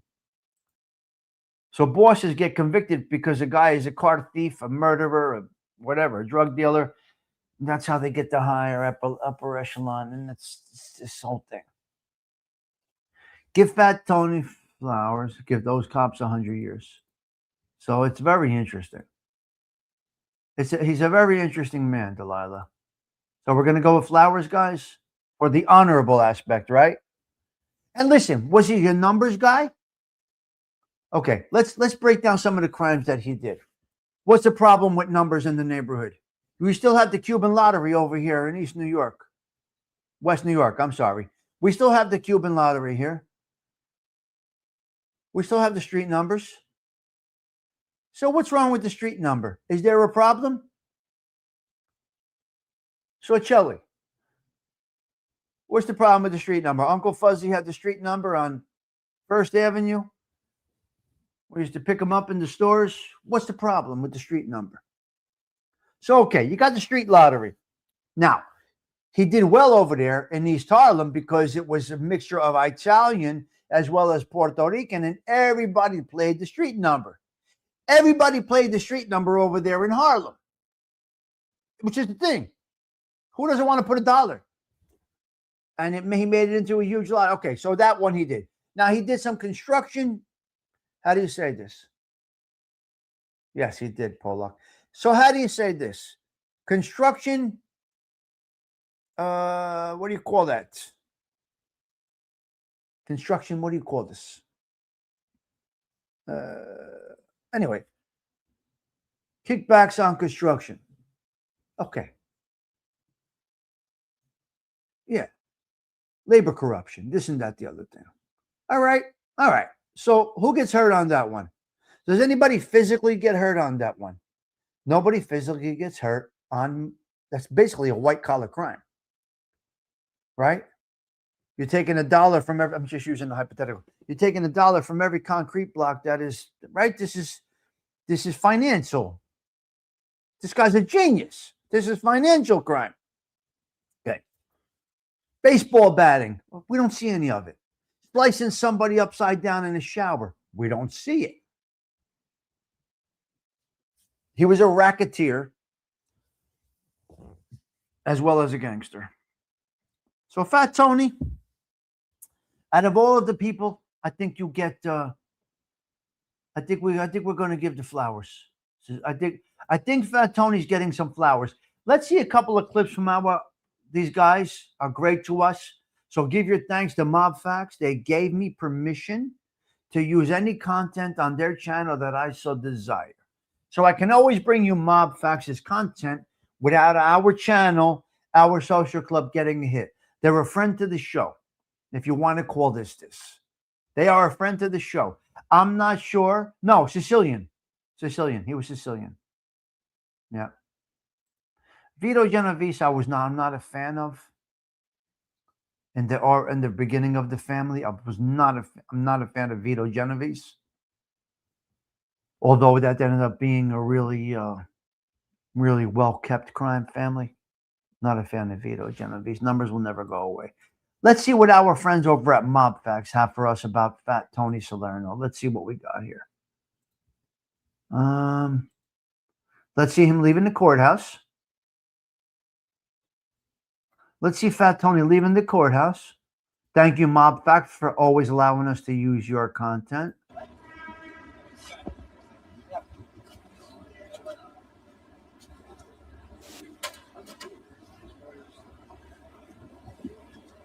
So bosses get convicted because a guy is a car thief, a murderer, a whatever, a drug dealer. And that's how they get the higher upper echelon. And it's this whole thing. Give Fat Tony flowers. Give those cops 100 years. So it's very interesting. He's a very interesting man, Delilah. So we're going to go with flowers, guys, for the honorable aspect, right? And listen, was he a numbers guy? Okay, let's break down some of the crimes that he did. What's the problem with numbers in the neighborhood? We still have the Cuban lottery over here in West New York, I'm sorry. We still have the Cuban lottery here. We still have the street numbers. So what's wrong with the street number? Is there a problem? So Chelly, what's the problem with the street number? Uncle Fuzzy had the street number on First Avenue. We used to pick them up in the stores. What's the problem with the street number? So, okay, you got the street lottery. Now, he did well over there in East Harlem because it was a mixture of Italian as well as Puerto Rican, and everybody played the street number. Everybody played the street number over there in Harlem, which is the thing. Who doesn't want to put $1? And he made it into a huge lot. Okay, so that one he did. Now, he did some construction. How do you say this? Yes, he did, Pollock. So how do you say this? Construction, what do you call that? Construction, what do you call this? Anyway, kickbacks on construction. Okay. Yeah. Labor corruption, this and that, the other thing. All right. So who gets hurt on that one? Does anybody physically get hurt on that one? Nobody physically gets hurt on, that's basically a white collar crime. right? You're taking $1 from every, I'm just using the hypothetical. You're taking $1 from every concrete block that is, right? This is financial. This guy's a genius. This is financial crime. Okay. Baseball batting. We don't see any of it. Slicing somebody upside down in a shower. We don't see it. He was a racketeer as well as a gangster. So Fat Tony, out of all of the people, I think you get. I think we're going to give the flowers. So I think Fat Tony's getting some flowers. Let's see a couple of clips from these guys are great to us. So give your thanks to Mob Facts. They gave me permission to use any content on their channel that I so desire. So I can always bring you Mob Facts' content without our channel, our social club getting a hit. They're a friend to the show, if you want to call this. They are a friend to the show. I'm not sure. No, Sicilian. He was Sicilian. Yeah. Vito Genovese, I'm not a fan of. In the beginning of the family, I'm not a fan of Vito Genovese. Although that ended up being a really, really well-kept crime family. Not a fan of Vito Genovese. Numbers will never go away. Let's see what our friends over at Mob Facts have for us about Fat Tony Salerno. Let's see what we got here. Let's see him leaving the courthouse. Let's see Fat Tony leaving the courthouse. Thank you, Mob Facts, for always allowing us to use your content.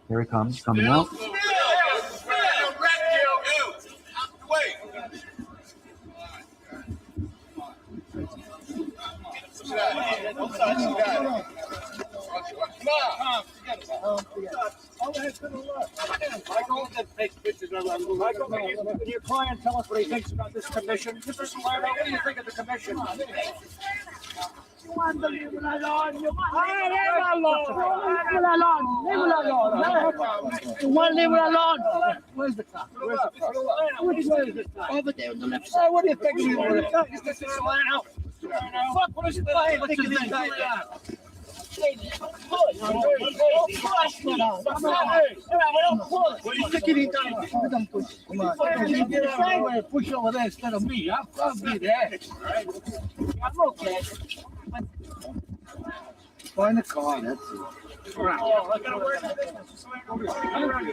Here he comes, coming out. Michael, take pictures of them. Michael, can your client tell us what he thinks about this commission? Mr. Salerno, what do you think of the commission? You want to leave it alone? You want to leave it alone? Leave it alone. You want to leave it alone? Where's the cop? Where's the cop? Which way is the cop? Over there on the left side. What do you think of the cop? Is this Salerno? Fuck, what is the guy thinking this guy got? What do you think he done? Push over there instead of me. I'll be there. I'm okay. Find the car, that's it. I got a word for this.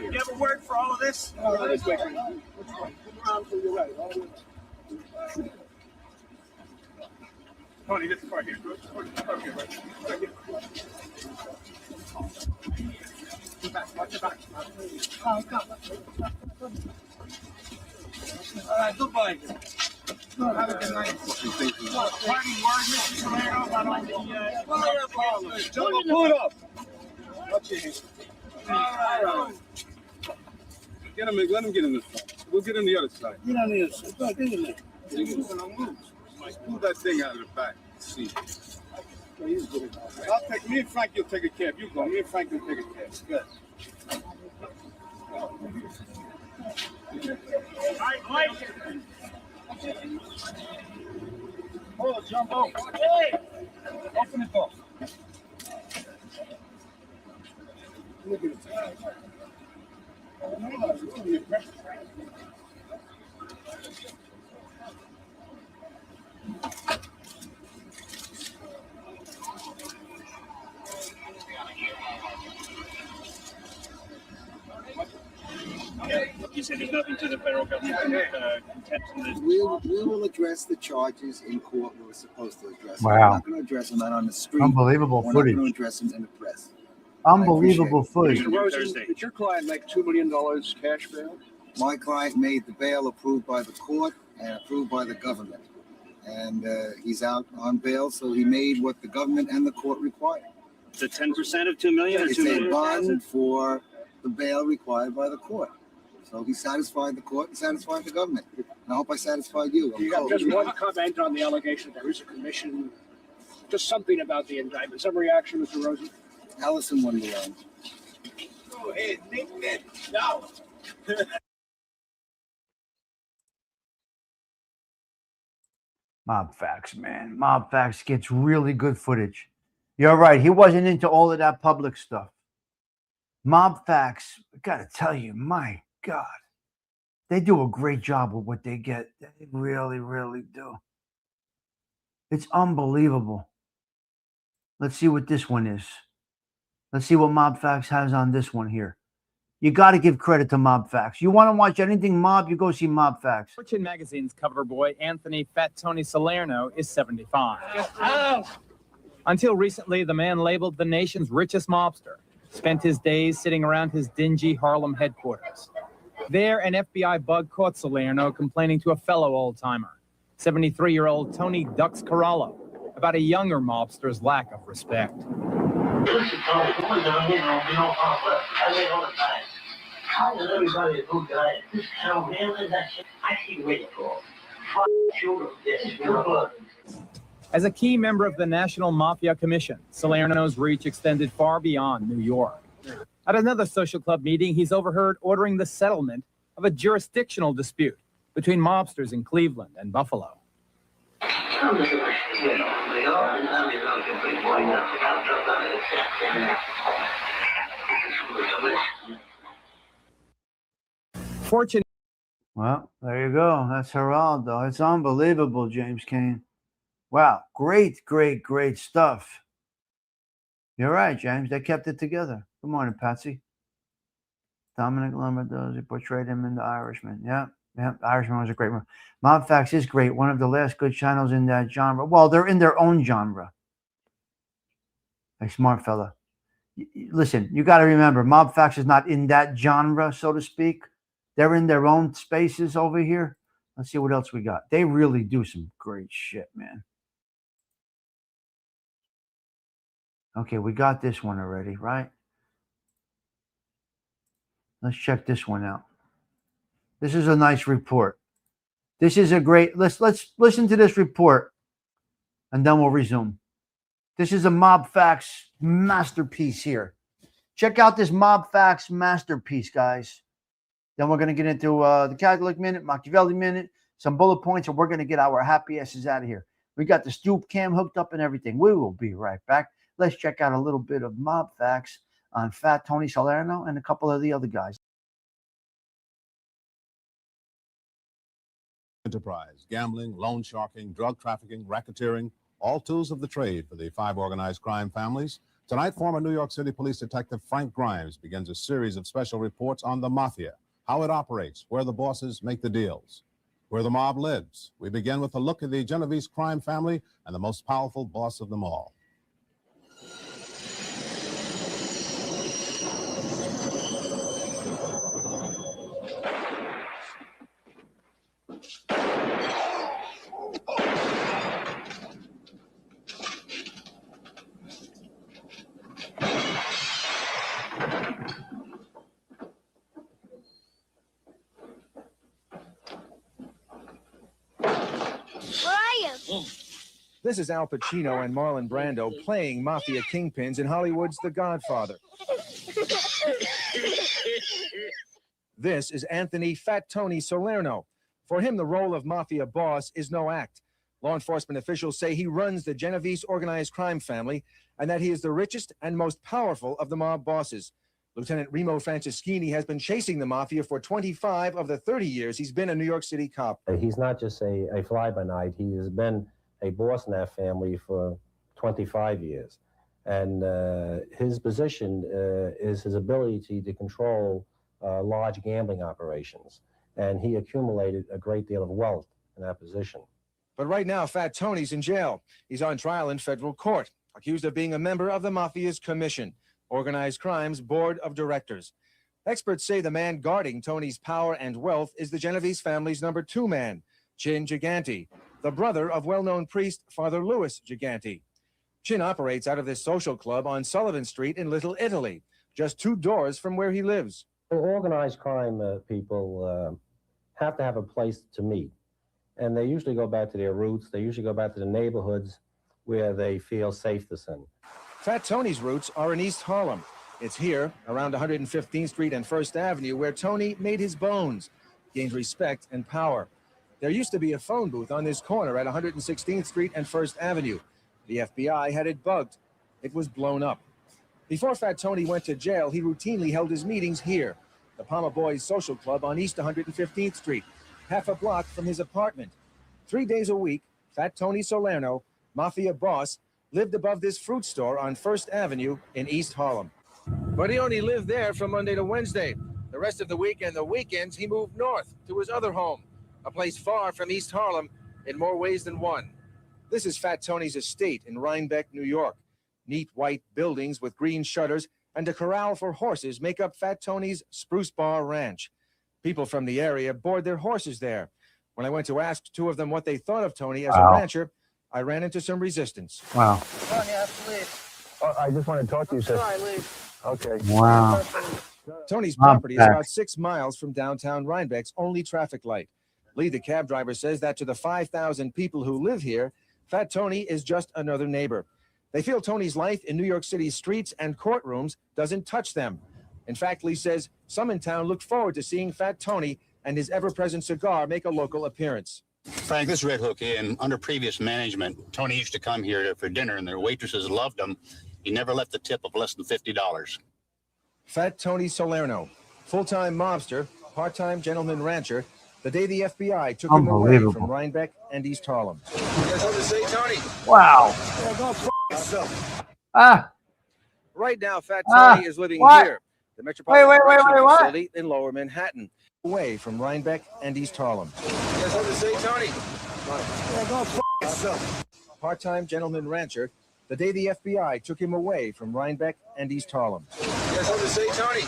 You have a word for all of this? This way. Tony, get the car here. Okay, right. Watch your back. All right, goodbye. Have a good night. Party word, Mr. Salerno, about all the Pull it up. Watch your hands. All right. Get him, let him get in the front. We'll get on the other side. Get on the other side. Go, get in there. Pull that thing out of the back. See. I'll take me and Frank. You'll take a cab. You go. Me and Frank will take a cab. Good. I like it. Oh, jump out. Hey! Open the door. Look at it. You said there's nothing to the federal government contempt in this. We will address the charges in court we were supposed to address. Wow. We're not going to address them out on the street. Unbelievable We're footage. not going to address them in the press. Unbelievable footage. Mr. Rosen, did your client make $2 million cash bail? My client made the bail approved by the court and approved by the government. And he's out on bail, so he made what the government and the court required. The 10% of $2 million or It's $2 a million? bond for the bail required by the court. So he satisfied the court and satisfied the government. And I hope I satisfied you. You got just one comment on the allegation there is a commission, just something about the indictment. Some reaction, Mr. Rosen? Allison Wonderland. Go ahead, Nick. No. Mob Facts, man. Mob Facts gets really good footage. You're right. He wasn't into all of that public stuff. Mob Facts, I gotta tell you, my God, they do a great job with what they get. They really, really do. It's unbelievable. Let's see what this one is. Let's see what Mob Facts has on this one here. You got to give credit to Mob Facts. You want to watch anything mob, you go see Mob Facts. Fortune magazine's cover boy, Anthony Fat Tony Salerno, is 75. Until recently, the man labeled the nation's richest mobster spent his days sitting around his dingy Harlem headquarters. There, an FBI bug caught Salerno complaining to a fellow old-timer, 73-year-old Tony Dux Corallo, about a younger mobster's lack of respect. Listen, Tony, come down here and be no problem. I make all the time. How does everybody a good guy? This town man, that shit, I keep waiting for. Children, yes, As a key member of the National Mafia Commission, Salerno's reach extended far beyond New York. At another social club meeting, he's overheard ordering the settlement of a jurisdictional dispute between mobsters in Cleveland and Buffalo. Fortune. Well, there you go. That's Geraldo. It's unbelievable, James Kane. Wow. Great, great, great stuff. You're right, James. They kept it together. Good morning, Patsy. Dominic Lombardozzi, he portrayed him in The Irishman. Yeah, The Irishman was a great one. Mob Facts is great. One of the last good channels in that genre. Well, they're in their own genre. A smart fella. Listen, you got to remember, Mob Facts is not in that genre, so to speak. They're in their own spaces over here. Let's see what else we got. They really do some great shit, man. Okay, we got this one already, right? Let's check this one out. This is a nice report. This is a great, let's listen to this report and then we'll resume. This is a Mob Facts masterpiece here. Check out this Mob Facts masterpiece, guys. Then we're going to get into the Catholic Minute, Machiavelli Minute, some bullet points, and we're going to get our happy asses out of here. We got the stoop cam hooked up and everything. We will be right back. Let's check out a little bit of Mob Facts on Fat Tony Salerno and a couple of the other guys. Enterprise, gambling, loan sharking, drug trafficking, racketeering, all tools of the trade for the 5 organized crime families. Tonight, former New York City police detective Frank Grimes begins a series of special reports on the mafia, how it operates, where the bosses make the deals, where the mob lives. We begin with a look at the Genovese crime family and the most powerful boss of them all. This is Al Pacino and Marlon Brando playing mafia kingpins in Hollywood's The Godfather. This is Anthony Fat Tony Salerno. For him, the role of mafia boss is no act. Law enforcement officials say he runs the Genovese organized crime family and that he is the richest and most powerful of the mob bosses. Lieutenant Remo Franceschini has been chasing the mafia for 25 of the 30 years he's been a New York City cop. He's not just a fly-by-night. He has been a boss in that family for 25 years. And his position is his ability to control large gambling operations. And he accumulated a great deal of wealth in that position. But right now, Fat Tony's in jail. He's on trial in federal court, accused of being a member of the Mafia's Commission, Organized Crime's Board of Directors. Experts say the man guarding Tony's power and wealth is the Genovese family's number 2 man, Chin Giganti, the brother of well-known priest Father Louis Giganti. Chin operates out of this social club on Sullivan Street in Little Italy, just 2 doors from where he lives. Organized crime people have to have a place to meet. And they usually go back to their roots. They usually go back to the neighborhoods where they feel safe to sin. Fat Tony's roots are in East Harlem. It's here, around 115th Street and 1st Avenue, where Tony made his bones, gained respect and power. There used to be a phone booth on this corner at 116th Street and 1st Avenue. The FBI had it bugged. It was blown up. Before Fat Tony went to jail, he routinely held his meetings here, the Palmer Boys Social Club on East 115th Street, half a block from his apartment. 3 days a week, Fat Tony Salerno, mafia boss, lived above this fruit store on 1st Avenue in East Harlem. But he only lived there from Monday to Wednesday. The rest of the week and the weekends, he moved north to his other home, a place far from East Harlem in more ways than one. This is Fat Tony's estate in Rhinebeck, New York. Neat white buildings with green shutters and a corral for horses make up Fat Tony's Spruce Bar Ranch. People from the area board their horses there. When I went to ask two of them what they thought of Tony as a rancher, I ran into some resistance. Wow. Come on, you have to leave. Oh, I just want to talk to you, sir. Sorry, leave. Okay. Wow. Tony's property is about 6 miles from downtown Rhinebeck's only traffic light. Lee, the cab driver, says that to the 5,000 people who live here, Fat Tony is just another neighbor. They feel Tony's life in New York City's streets and courtrooms doesn't touch them. In fact, Lee says some in town look forward to seeing Fat Tony and his ever-present cigar make a local appearance. Frank, this is Red Hook, and under previous management, Tony used to come here for dinner, and their waitresses loved him. He never left a tip of less than $50. Fat Tony Salerno, full-time mobster, part-time gentleman rancher, the day the FBI took him away from Rhinebeck and East Harlem. You guys want to say, Tony? Wow. Yeah, go f yourself. Right now, Fat Tony is living here, the Metropolitan Correctional Facility in Lower Manhattan, away from Rhinebeck and East Harlem. You guys want to say, Tony? Yeah, go f yourself. Part-time gentleman rancher, the day the FBI took him away from Rhinebeck and East Harlem. You guys want to say, Tony?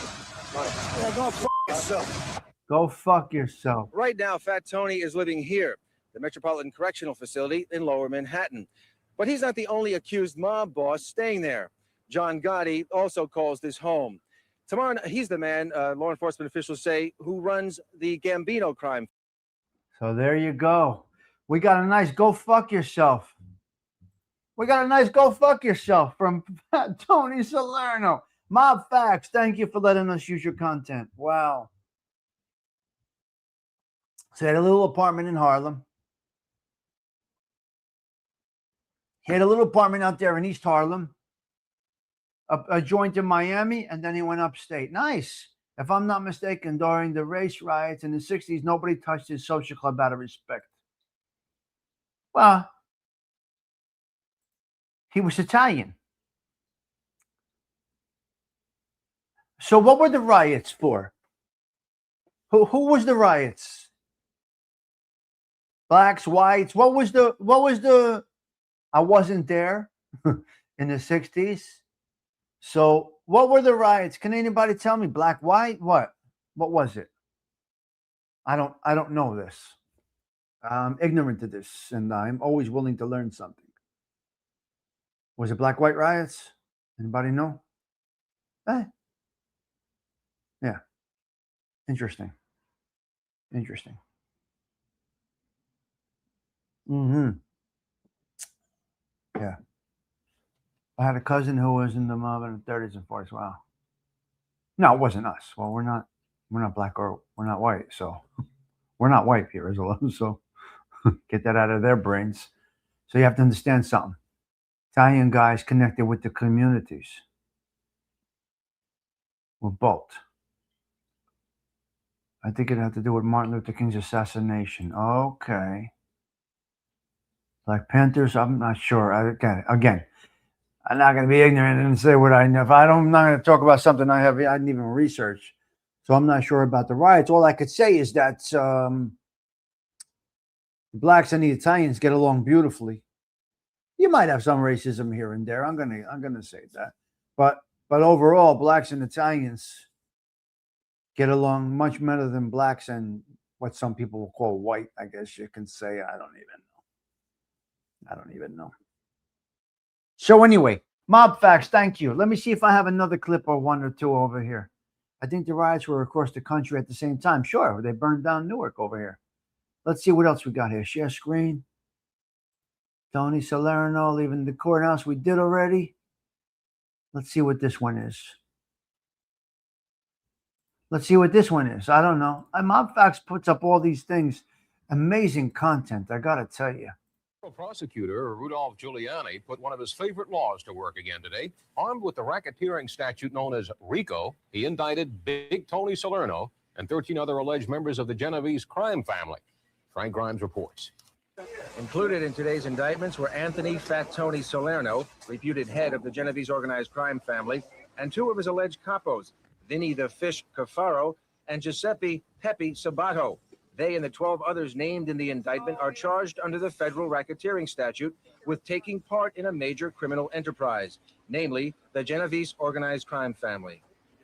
Yeah, go f yourself. Go fuck yourself. Right now, Fat Tony is living here, the Metropolitan Correctional Facility in Lower Manhattan. But he's not the only accused mob boss staying there. John Gotti also calls this home. Tomorrow, he's the man, law enforcement officials say, who runs the Gambino crime. So there you go. We got a nice go fuck yourself. We got a nice go fuck yourself from Tony Salerno. Mob Facts, thank you for letting us use your content. Wow. So he had a little apartment in Harlem. He had a little apartment out there in East Harlem, a joint in Miami, and then he went upstate. Nice. If I'm not mistaken, during the race riots in the 60s, nobody touched his social club out of respect. Well, he was Italian. So what were the riots for? Who was the riots? Blacks, whites. What was the I wasn't there in the 60s. So what were the riots? Can anybody tell me? Black, white? What was it? I don't know this. I'm ignorant to this, and I'm always willing to learn something. Was it black, white riots? Anybody know? Yeah. Interesting. Yeah. I had a cousin who was in the mob in the 30s and 40s. Wow. No, it wasn't us. Well, we're not black or we're not white. So we're not white here as well. So get that out of their brains. So you have to understand something. Italian guys connected with the communities. We're both. I think it had to do with Martin Luther King's assassination. Okay. Black Panthers, I'm not sure. Again, I'm not going to be ignorant and say what I know. I'm not going to talk about something I didn't even research. So I'm not sure about the riots. All I could say is that the blacks and the Italians get along beautifully. You might have some racism here and there. I'm gonna say that. But overall, blacks and Italians get along much better than blacks and what some people will call white, I guess you can say. I don't even know. So anyway, Mob Facts, thank you. Let me see if I have another clip or one or two over here. I think the riots were across the country at the same time. Sure, they burned down Newark over here. Let's see what else we got here. Share screen. Tony Salerno leaving the courthouse. We did already. Let's see what this one is. Let's see what this one is. I don't know. Mob Facts puts up all these things. Amazing content, I got to tell you. Prosecutor Rudolph Giuliani put one of his favorite laws to work again today. Armed with the racketeering statute known as RICO, he indicted Big Tony Salerno and 13 other alleged members of the Genovese crime family. Frank Grimes reports. Included in today's indictments were Anthony Fat Tony Salerno, reputed head of the Genovese organized crime family, and two of his alleged capos, Vinny the Fish Cafaro and Giuseppe Pepe Sabato. They and the 12 others named in the indictment are charged under the federal racketeering statute with taking part in a major criminal enterprise, namely the Genovese organized crime family.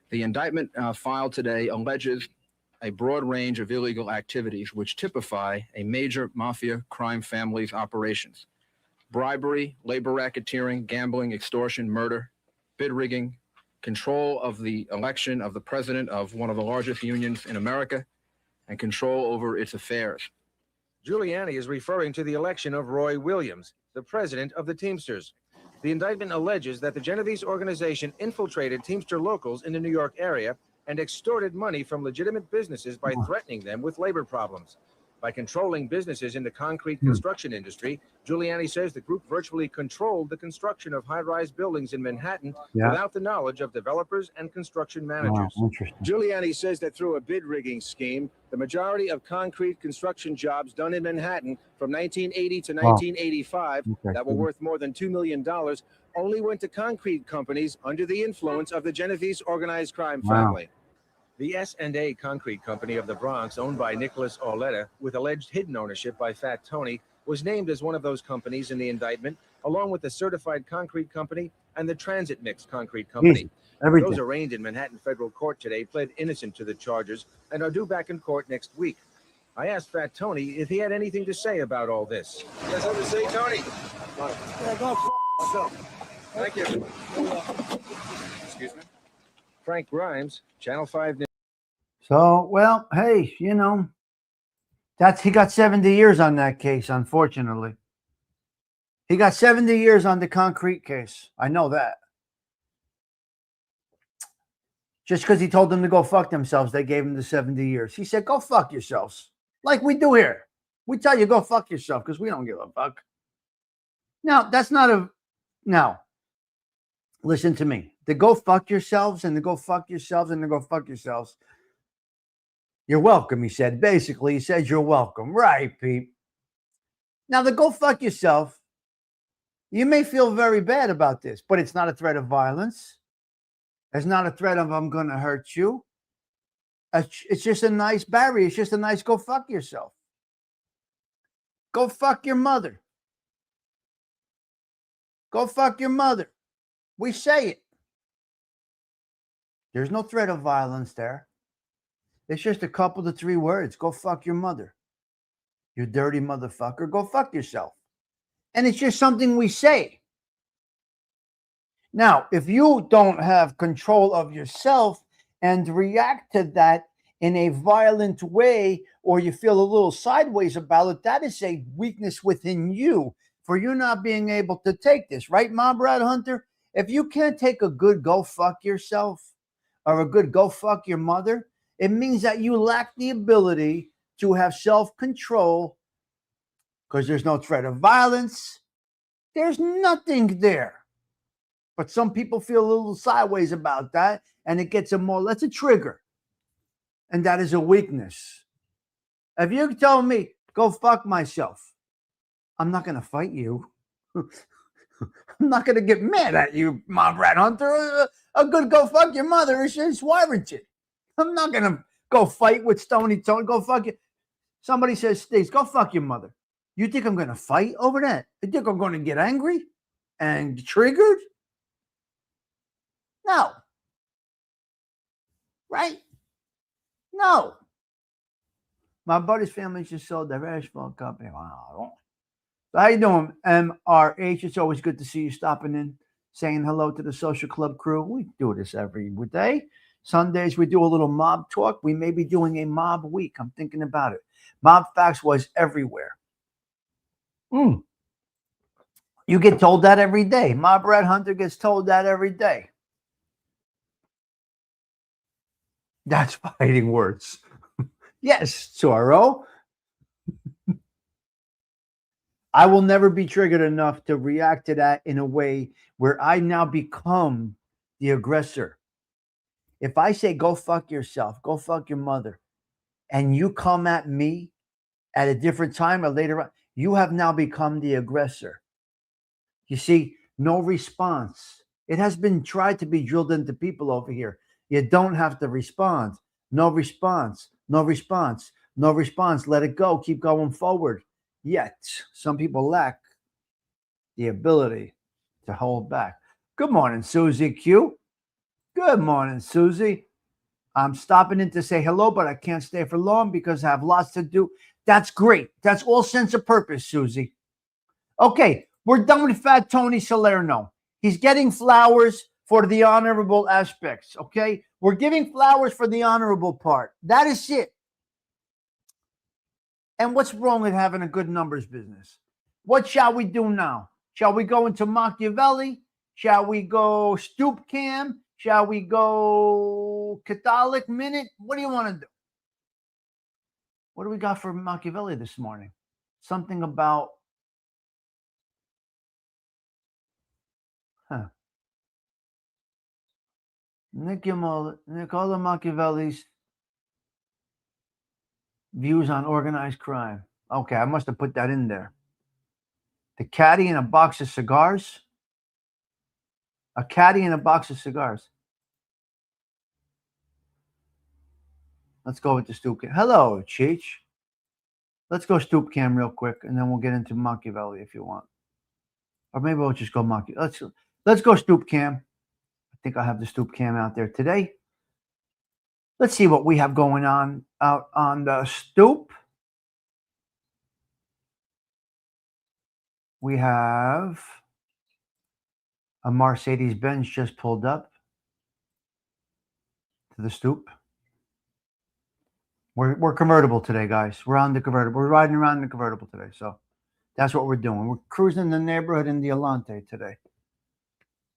The indictment filed today alleges a broad range of illegal activities which typify a major mafia crime family's operations: bribery, labor racketeering, gambling, extortion, murder, bid rigging, control of the election of the president of one of the largest unions in America, and control over its affairs. Giuliani is referring to the election of Roy Williams, the president of the Teamsters. The indictment alleges that the Genovese organization infiltrated Teamster locals in the New York area and extorted money from legitimate businesses by threatening them with labor problems. By controlling businesses in the concrete construction industry, Giuliani says the group virtually controlled the construction of high-rise buildings in Manhattan without the knowledge of developers and construction managers. Giuliani says that through a bid rigging scheme, the majority of concrete construction jobs done in Manhattan from 1980 to 1985 that were worth more than $2 million only went to concrete companies under the influence of the Genovese organized crime family. The S&A Concrete Company of the Bronx, owned by Nicholas Auletta, with alleged hidden ownership by Fat Tony, was named as one of those companies in the indictment, along with the Certified Concrete Company and the Transit Mix Concrete Company. Those arraigned in Manhattan federal court today pled innocent to the charges and are due back in court next week. I asked Fat Tony if he had anything to say about all this. You guys have to say, Tony? Yeah, go f*** Thank you. Excuse me. Frank Grimes, Channel 5 News. So, well, hey, you know, he got 70 years on that case, unfortunately. He got 70 years on the concrete case. I know that. Just because he told them to go fuck themselves, they gave him the 70 years. He said, go fuck yourselves. Like we do here. We tell you, go fuck yourself because we don't give a fuck. Now, that's not a... Now, listen to me. The go fuck yourselves and the go fuck yourselves and the go fuck yourselves. You're welcome, he said. Basically, he said you're welcome. Right, Pete. Now, the go fuck yourself, you may feel very bad about this, but it's not a threat of violence. It's not a threat of I'm going to hurt you. It's just a nice barrier. It's just a nice go fuck yourself. Go fuck your mother. Go fuck your mother. We say it. There's no threat of violence there. It's just a couple to three words. Go fuck your mother. You dirty motherfucker. Go fuck yourself. And it's just something we say. Now, if you don't have control of yourself and react to that in a violent way, or you feel a little sideways about it, that is a weakness within you for you not being able to take this. Right, Mob Rat Hunter? If you can't take a good go fuck yourself or a good go fuck your mother, it means that you lack the ability to have self-control because there's no threat of violence. There's nothing there. But some people feel a little sideways about that, and it gets them more, that's a trigger. And that is a weakness. If you tell me, go fuck myself, I'm not going to fight you. I'm not going to get mad at you, Mob Rat Hunter. A good go fuck your mother is just warranted. I'm not going to go fight with Stony Tony. Go fuck you. Somebody says, Stigs, go fuck your mother. You think I'm going to fight over that? You think I'm going to get angry and triggered? No. Right? No. My buddy's family just sold their asphalt company. Wow. So how you doing, MRH? It's always good to see you stopping in, saying hello to the social club crew. We do this every day. Sundays, we do a little mob talk. We may be doing a mob week. I'm thinking about it. Mob Facts was everywhere. You get told that every day. Mob Rat Hunter gets told that every day. That's fighting words. Yes, Zorro. I will never be triggered enough to react to that in a way where I now become the aggressor. If I say, go fuck yourself, go fuck your mother, and you come at me at a different time or later on, you have now become the aggressor. You see, no response. It has been tried to be drilled into people over here. You don't have to respond. No response. No response. No response. Let it go. Keep going forward. Yet, some people lack the ability to hold back. Good morning, Susie Q. Good morning, Susie. I'm stopping in to say hello, but I can't stay for long because I have lots to do. That's great. That's all sense of purpose, Susie. Okay, we're done with Fat Tony Salerno. He's getting flowers for the honorable aspects, okay? We're giving flowers for the honorable part. That is it. And what's wrong with having a good numbers business? What shall we do now? Shall we go into Machiavelli? Shall we go Stoop Cam? Shall we go Catholic Minute? What do you want to do? What do we got for Machiavelli this morning? Something about, Nicola Machiavelli's views on organized crime. Okay, I must have put that in there. The caddy and a box of cigars. A caddy and a box of cigars. Let's go with the Stoop Cam. Hello, Cheech. Let's go Stoop Cam real quick, and then we'll get into Machiavelli if you want. Or maybe we'll just go Machiavelli. Let's go Stoop Cam. I think I have the Stoop Cam out there today. Let's see what we have going on out on the stoop. We have a Mercedes-Benz just pulled up to the stoop. We're convertible today, guys. We're on the convertible. We're riding around in the convertible today. So that's what we're doing. We're cruising the neighborhood in the Alante today.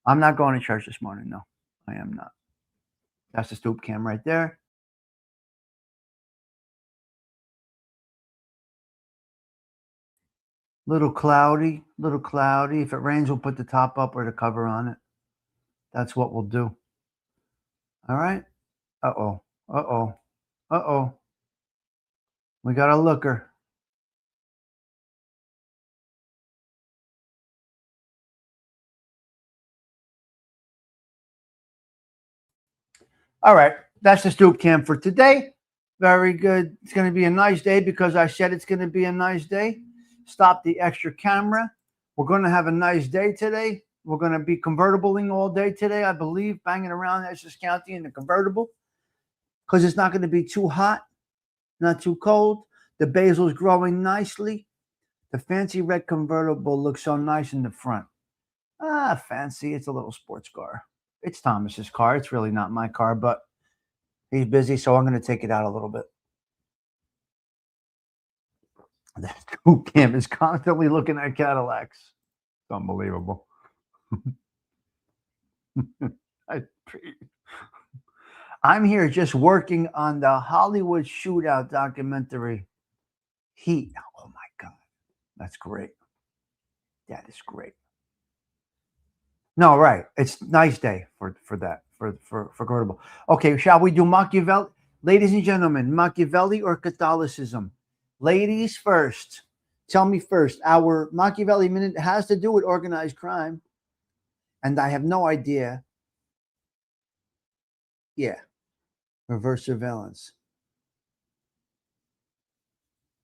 I'm not going to church this morning. No, I am not. That's the Stoop Cam right there. Little cloudy. If it rains, we'll put the top up or the cover on it. That's what we'll do. All right. Uh-oh. We got a looker. All right. That's the Stoop Cam for today. Very good. It's going to be a nice day because I said it's going to be a nice day. Stop the extra camera. We're going to have a nice day today. We're going to be convertibling all day today, I believe, banging around Essex County in the convertible because it's not going to be too hot, not too cold. The basil's growing nicely. The fancy red convertible looks so nice in the front. Fancy. It's a little sports car. It's Thomas's car. It's really not my car, but he's busy, so I'm going to take it out a little bit. The Stoop Cam is constantly looking at Cadillacs. It's unbelievable. I'm here just working on the Hollywood shootout documentary, Heat. Oh, my God. That's great. That is great. No, right. It's a nice day for that, for convertible. Okay, shall we do Machiavelli? Ladies and gentlemen, Machiavelli or Catholicism? Ladies first. Tell me first. Our Machiavelli Minute has to do with organized crime. And I have no idea. Yeah. Reverse surveillance.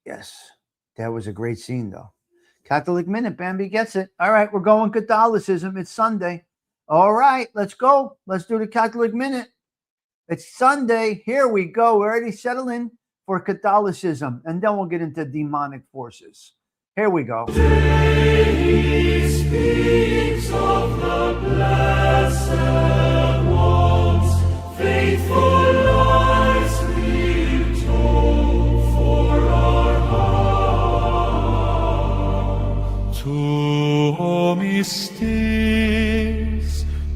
Yes. That was a great scene, though. Catholic Minute. Bambi gets it. All right. We're going Catholicism. It's Sunday. All right. Let's go. Let's do the Catholic Minute. It's Sunday. Here we go. We're already settling for Catholicism, and then we'll get into demonic forces. Here we go. He speaks of the blessed ones, faithful lives we've told for our heart. To homistis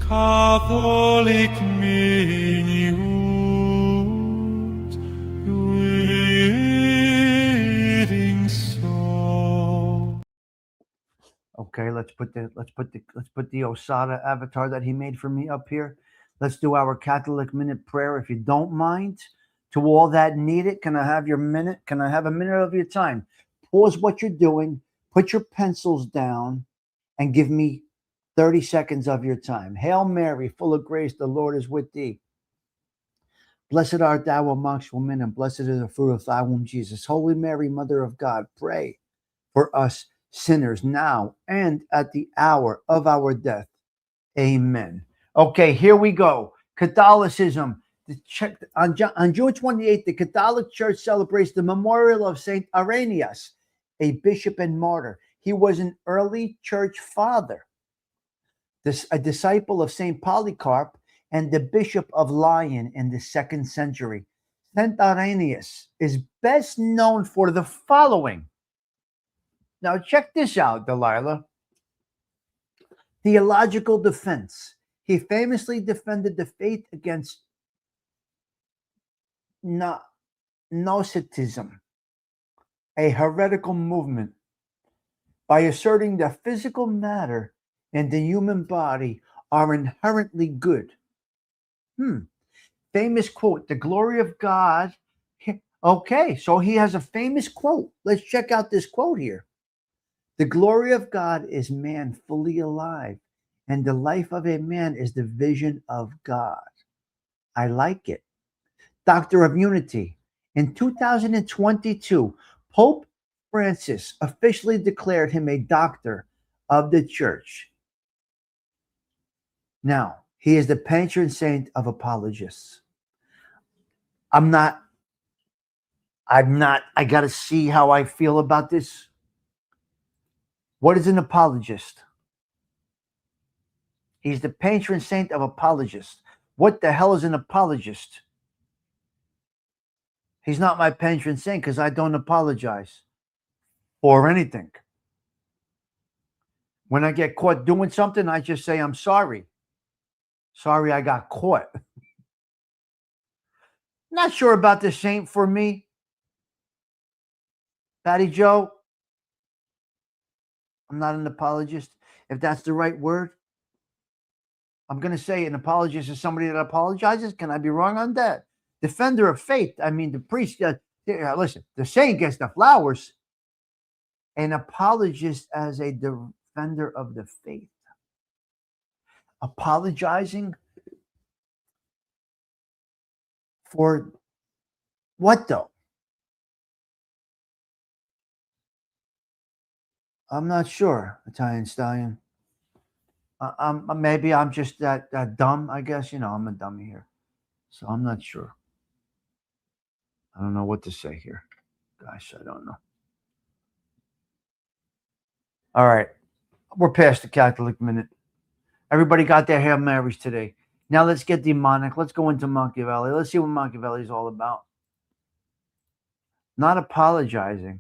Catholic minium. Okay, let's put the Osada avatar that he made for me up here. Let's do our Catholic minute prayer, if you don't mind. To all that need it, can I have your minute? Can I have a minute of your time? Pause what you're doing, put your pencils down, and give me 30 seconds of your time. Hail Mary, full of grace, the Lord is with thee. Blessed art thou amongst women, and blessed is the fruit of thy womb, Jesus. Holy Mary, Mother of God, pray for us sinners now and at the hour of our death. Amen. Okay, here we go. Catholicism. On June 28th, the Catholic Church celebrates the memorial of Saint Irenaeus, a bishop and martyr. He was an early church father, a disciple of Saint Polycarp, and the Bishop of Lyon in the 2nd century. Saint Irenaeus is best known for the following. Now, check this out, Delilah. Theological defense. He famously defended the faith against Gnosticism, a heretical movement, by asserting that physical matter and the human body are inherently good. Famous quote, the glory of God. Okay, so he has a famous quote. Let's check out this quote here. The glory of God is man fully alive, and the life of a man is the vision of God. I like it. Doctor of Unity. In 2022, Pope Francis officially declared him a doctor of the church. Now, he is the patron saint of apologists. I got to see how I feel about this. What is an apologist? He's the patron saint of apologists. What the hell is an apologist? He's not my patron saint because I don't apologize for anything. When I get caught doing something, I just say, I'm sorry. Sorry I got caught. Not sure about the saint for me. Patty Joe, I'm not an apologist. If that's the right word, I'm going to say an apologist is somebody that apologizes. Can I be wrong on that? Defender of faith. I mean, the priest, listen, the saint gets the flowers. An apologist as a defender of the faith. Apologizing for what, though? I'm not sure, Italian Stallion. Maybe I'm just that dumb, I guess. I'm a dummy here. So I'm not sure. I don't know what to say here. Gosh, I don't know. All right. We're past the Catholic minute. Everybody got their Hail Marys today. Now let's get demonic. Let's go into Machiavelli. Let's see what Machiavelli is all about. Not apologizing.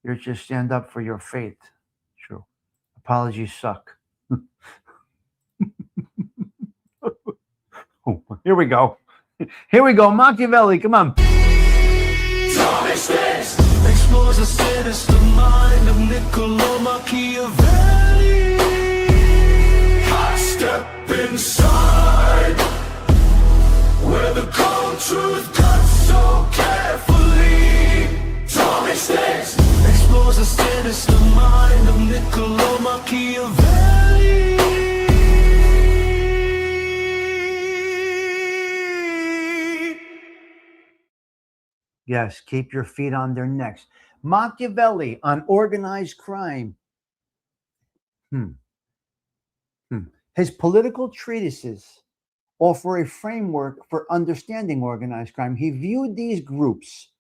You're just stand up for your faith. True. Apologies suck. Here we go. Here we go. Machiavelli, come on. Tommy Stigs explores the sinister mind of Niccolo Machiavelli. I step inside where the cold truth cuts so carefully. Tommy Stigs explores the sinister mind of Niccolo Machiavelli. Yes, keep your feet on their necks. Machiavelli on organized crime. His political treatises offer a framework for understanding organized crime. He viewed these groups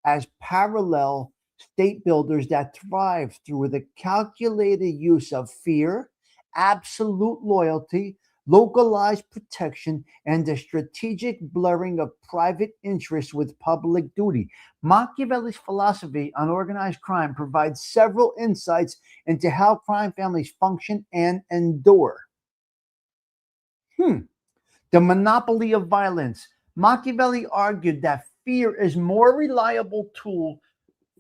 as parallel state builders that thrive through the calculated use of fear, absolute loyalty, localized protection, and the strategic blurring of private interests with public duty. Machiavelli's philosophy on organized crime provides several insights into how crime families function and endure. The monopoly of violence. Machiavelli argued that fear is more reliable tool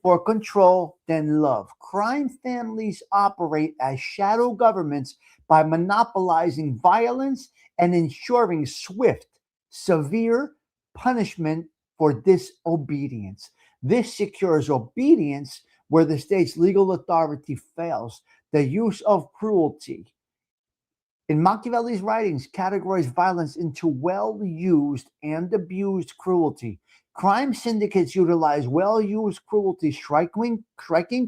for control than love. Crime families operate as shadow governments by monopolizing violence and ensuring swift, severe punishment for disobedience. This secures obedience where the state's legal authority fails. The use of cruelty. In Machiavelli's writings, categorize violence into well-used and abused cruelty. Crime syndicates utilize well-used cruelty, striking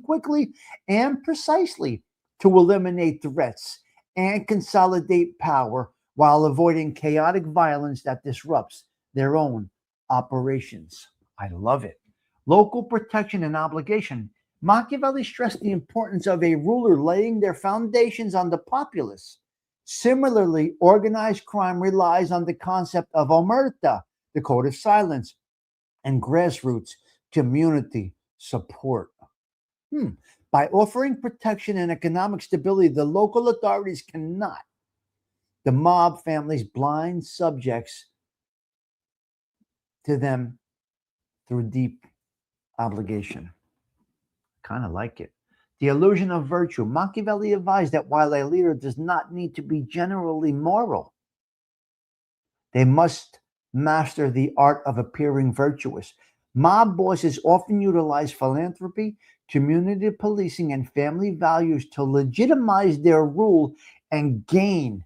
quickly and precisely to eliminate threats and consolidate power while avoiding chaotic violence that disrupts their own operations. I love it. Local protection and obligation. Machiavelli stressed the importance of a ruler laying their foundations on the populace. Similarly, organized crime relies on the concept of omerta, the code of silence, and grassroots community support. By offering protection and economic stability, the local authorities cannot. The mob families blind subjects to them through deep obligation. Kind of like it. The illusion of virtue. Machiavelli advised that while a leader does not need to be generally moral, they must master the art of appearing virtuous. Mob bosses often utilize philanthropy, community policing, and family values to legitimize their rule and gain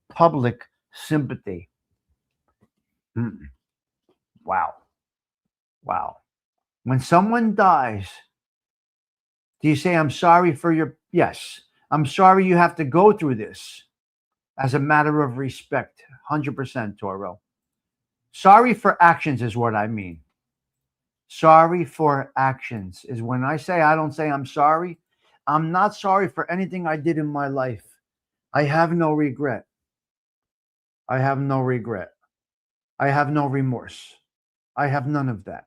public sympathy. Wow. Wow. When someone dies, do you say, I'm sorry for your... Yes. I'm sorry you have to go through this as a matter of respect. 100%, Toro. Sorry for actions is what I mean. Sorry for actions is when I say, I don't say I'm sorry. I'm not sorry for anything I did in my life. I have no regret. I have no regret. I have no remorse. I have none of that.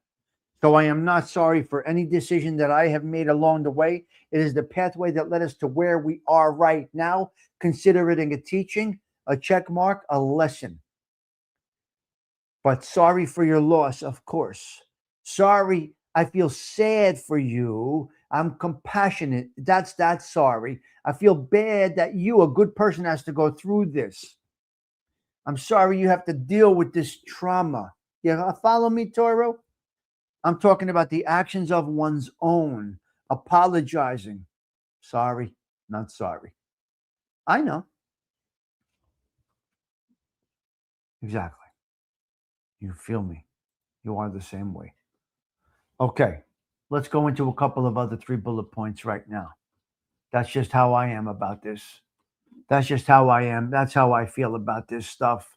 So I am not sorry for any decision that I have made along the way. It is the pathway that led us to where we are right now. Consider it a teaching, a check mark, a lesson. But sorry for your loss, of course. Sorry, I feel sad for you. I'm compassionate. That's sorry. I feel bad that you, a good person, has to go through this. I'm sorry you have to deal with this trauma. You follow me, Toro? I'm talking about the actions of one's own. Apologizing. Sorry, not sorry. I know. Exactly. You feel me. You are the same way. Okay, let's go into a couple of other 3 bullet points right now. That's just how I am about this. That's just how I am. That's how I feel about this stuff.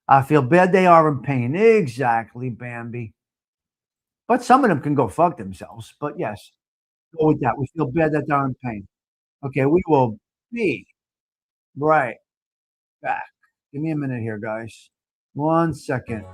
I feel bad they are in pain. Exactly, Bambi. But some of them can go fuck themselves. But yes, go with that. We feel bad that they're in pain. Okay, we will be right back. Give me a minute here, guys. 1 second.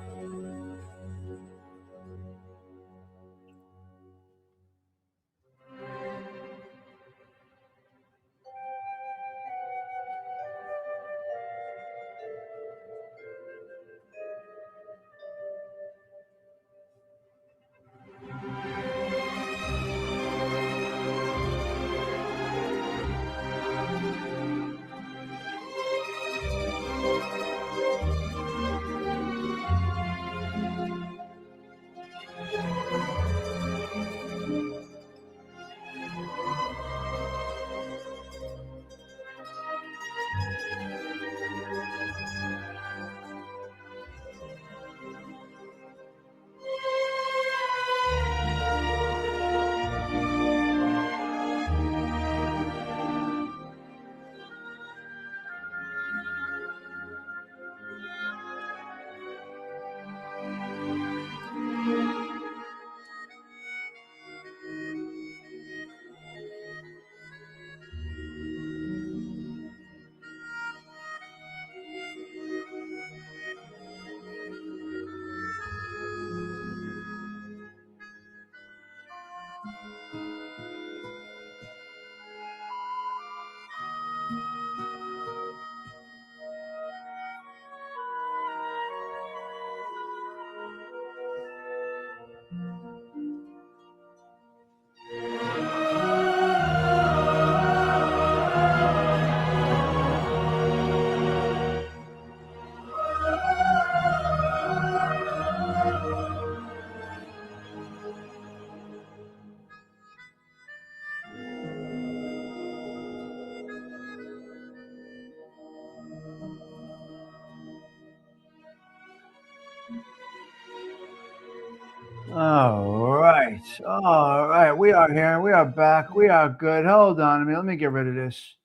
All right. All right. We are here. We are back. We are good. Hold on a minute. Let me get rid of this.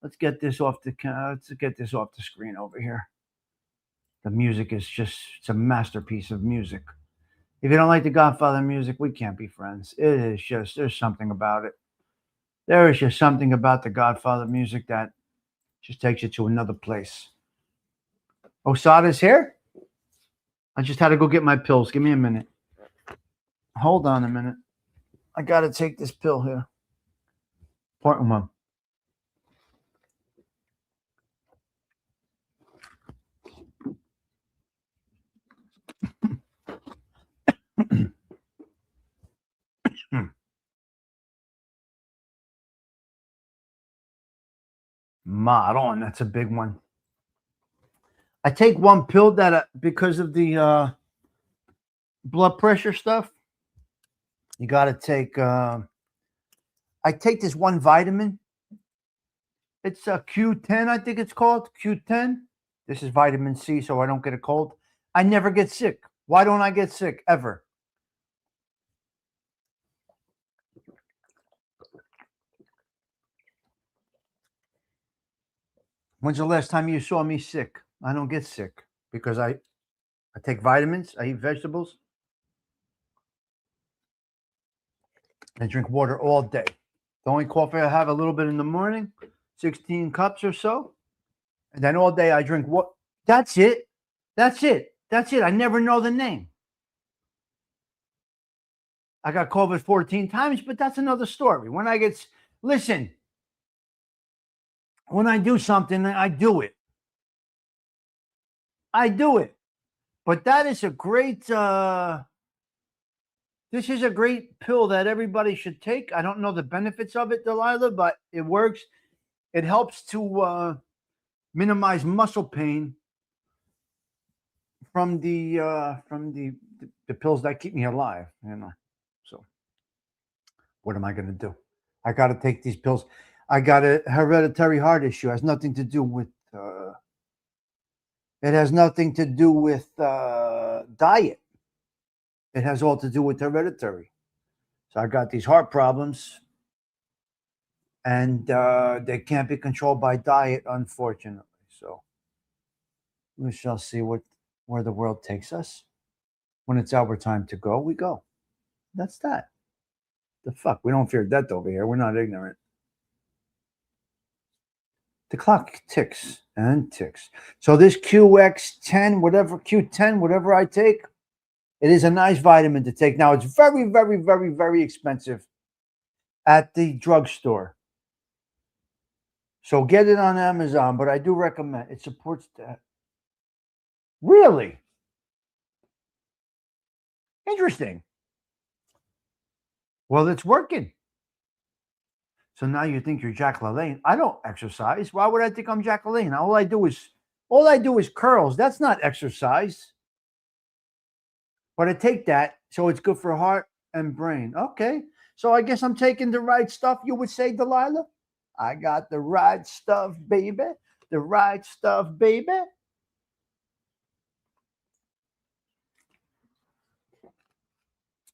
Let's get this off the screen over here. The music is it's a masterpiece of music. If you don't like the Godfather music, we can't be friends. It is just, there's something about it. There is just something about the Godfather music that just takes you to another place. Osada's here? I just had to go get my pills. Give me a minute. Hold on a minute. I got to take this pill here. Important one. Maron, that's a big one. I take one pill that because of the blood pressure stuff. You got to take. I take this one vitamin. It's a Q10, I think it's called Q10. This is vitamin C, so I don't get a cold. I never get sick. Why don't I get sick ever? When's the last time you saw me sick? I don't get sick because I take vitamins. I eat vegetables. I drink water all day. The only coffee I have a little bit in the morning, 16 cups or so. And then all day I drink what? That's it. That's it. That's it. I never know the name. I got COVID 14 times, but that's another story. When I get, listen, when I do something, I do it. I do it. But that is a great, this is a great pill that everybody should take. I don't know the benefits of it, Delilah, but it works. It helps to minimize muscle pain from the pills that keep me alive, you know. So what am I going to do? I got to take these pills. I got a hereditary heart issue. It has nothing to do with diet. It has all to do with hereditary. So I got these heart problems, and they can't be controlled by diet, unfortunately. So we shall see where the world takes us. When it's our time to go, we go. That's that. The fuck? We don't fear death over here. We're not ignorant. The clock ticks and ticks. So this QX10, Q10, whatever I take, it is a nice vitamin to take. Now, it's very, very, very, very expensive at the drugstore. So get it on Amazon, but I do recommend it. Supports that. Really? Interesting. Well, it's working. So now you think you're Jack LaLanne. I don't exercise. Why would I think I'm Jack LaLanne? All I do is curls. That's not exercise. But I take that, so it's good for heart and brain. Okay. So I guess I'm taking the right stuff, you would say, Delilah? I got the right stuff, baby. The right stuff, baby.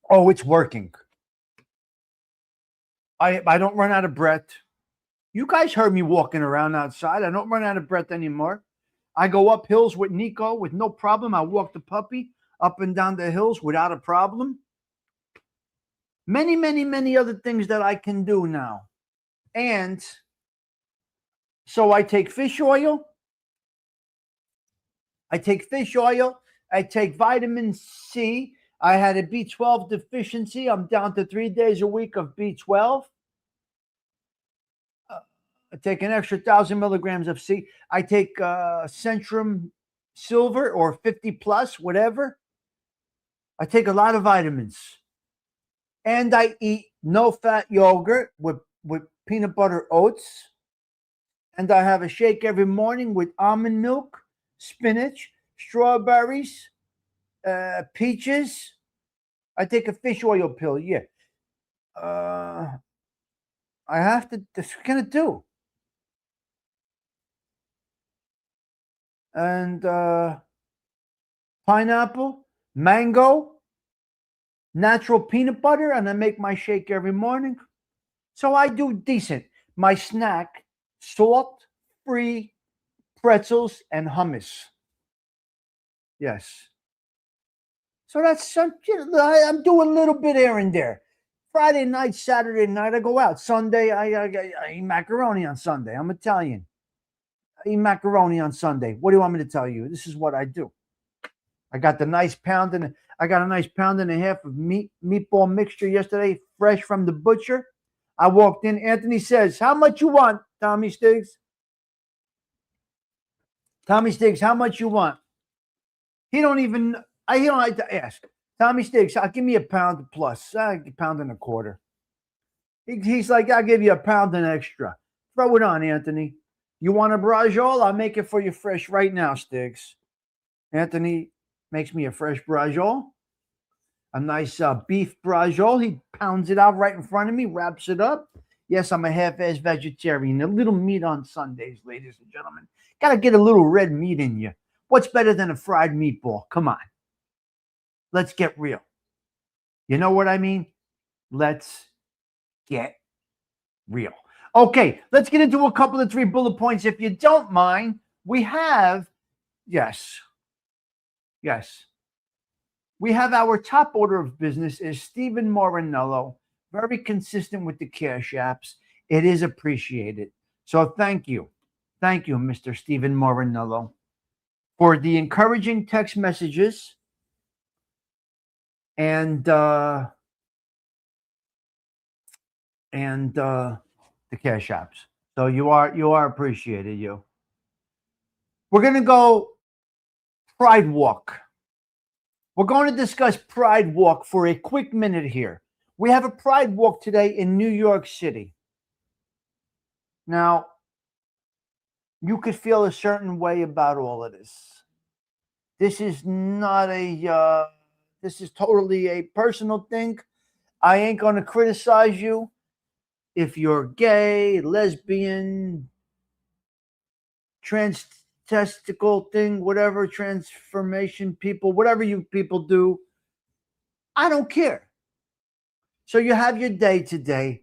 Oh, it's working. I don't run out of breath. You guys heard me walking around outside. I don't run out of breath anymore. I go up hills with Nico with no problem. I walk the puppy up and down the hills without a problem. Many, many, many other things that I can do now. And so I take fish oil. I take vitamin C. I had a B12 deficiency. I'm down to 3 days a week of B12. I take an extra 1,000 milligrams of C. I take Centrum Silver or 50 plus, whatever. I take a lot of vitamins. And I eat no-fat yogurt with peanut butter oats. And I have a shake every morning with almond milk, spinach, strawberries, peaches. I take a fish oil pill, yeah. I have to, that's what I'm going to do. And pineapple, mango, natural peanut butter, and I make my shake every morning. So I do decent. My snack, salt-free pretzels and hummus. Yes. So that's some, I'm doing a little bit here and there. Friday night, Saturday night, I go out. Sunday, I eat macaroni on Sunday. I'm Italian. I eat macaroni on Sunday. What do you want me to tell you? This is what I do. I got a nice pound and a half of meatball mixture yesterday, fresh from the butcher. I walked in. Anthony says, "How much you want, Tommy Stigs?" Tommy Stigs, how much you want? He don't like to ask. Tommy Stigs, I'll give me a pound plus, a pound and a quarter. He's like, I'll give you a pound and extra. Throw it on, Anthony. You want a brajol? I'll make it for you fresh right now, Stigs. Anthony makes me a fresh brajol, a nice beef brajol. He pounds it out right in front of me, wraps it up. Yes, I'm a half-ass vegetarian. A little meat on Sundays, ladies and gentlemen. Got to get a little red meat in you. What's better than a fried meatball? Come on. Let's get real. You know what I mean? Let's get real. Okay, let's get into a couple of 3 bullet points. If you don't mind, we have, yes. We have our top order of business is Stephen Morinello, very consistent with the cash apps. It is appreciated. So thank you. Thank you, Mr. Stephen Morinello, for the encouraging text messages and the cash apps. So you are appreciated, you. We're going to go Pride Walk. We're going to discuss Pride Walk for a quick minute here. We have a Pride Walk today in New York City. Now, you could feel a certain way about all of this. This is not this is totally a personal thing. I ain't going to criticize you if you're gay, lesbian, testicle thing, whatever, transformation people, whatever you people do. I don't care. So you have your day today,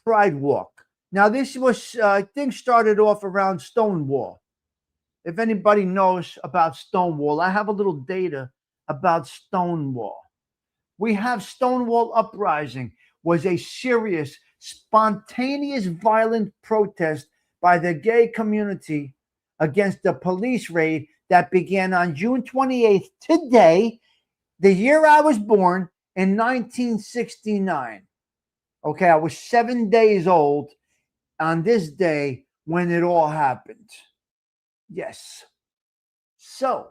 Pride Walk. Now, this was, things started off around Stonewall. If anybody knows about Stonewall, I have a little data about Stonewall. We have Stonewall Uprising was a serious, spontaneous, violent protest by the gay community against the police raid that began on June 28th, today, the year I was born, in 1969. Okay, I was 7 days old on this day when it all happened. Yes. So,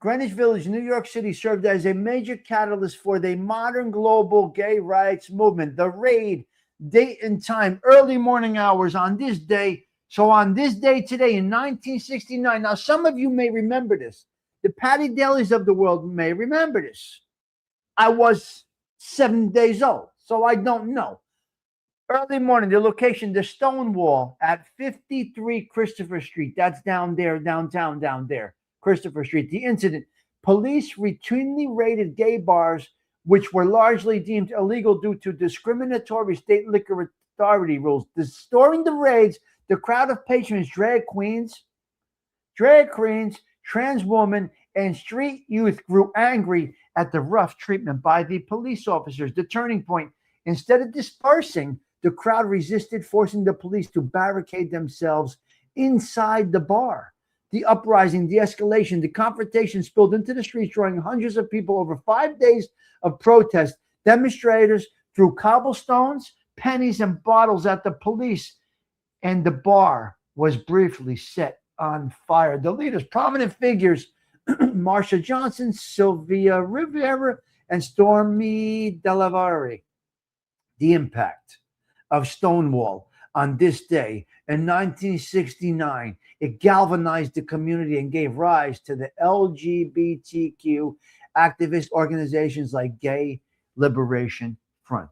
Greenwich Village, New York City served as a major catalyst for the modern global gay rights movement. The raid, date and time, early morning hours on this day. So on this day today in 1969, now some of you may remember this. The Patty Daley's of the world may remember this. I was 7 days old, so I don't know. Early morning, the location, the Stonewall at 53 Christopher Street. That's down there, downtown, down there, Christopher Street. The incident, police routinely raided gay bars, which were largely deemed illegal due to discriminatory state liquor authority rules. During the raids, the crowd of patrons, drag queens, trans women, and street youth grew angry at the rough treatment by the police officers. The turning point, instead of dispersing, the crowd resisted, forcing the police to barricade themselves inside the bar. The uprising, the escalation, the confrontation spilled into the streets, drawing hundreds of people over 5 days of protest. Demonstrators threw cobblestones, pennies, and bottles at the police, and the bar was briefly set on fire. The leaders, prominent figures, Marsha Johnson, Sylvia Rivera, and Stormy Delavari. The impact of Stonewall on this day in 1969, it galvanized the community and gave rise to the LGBTQ activist organizations like Gay Liberation Front.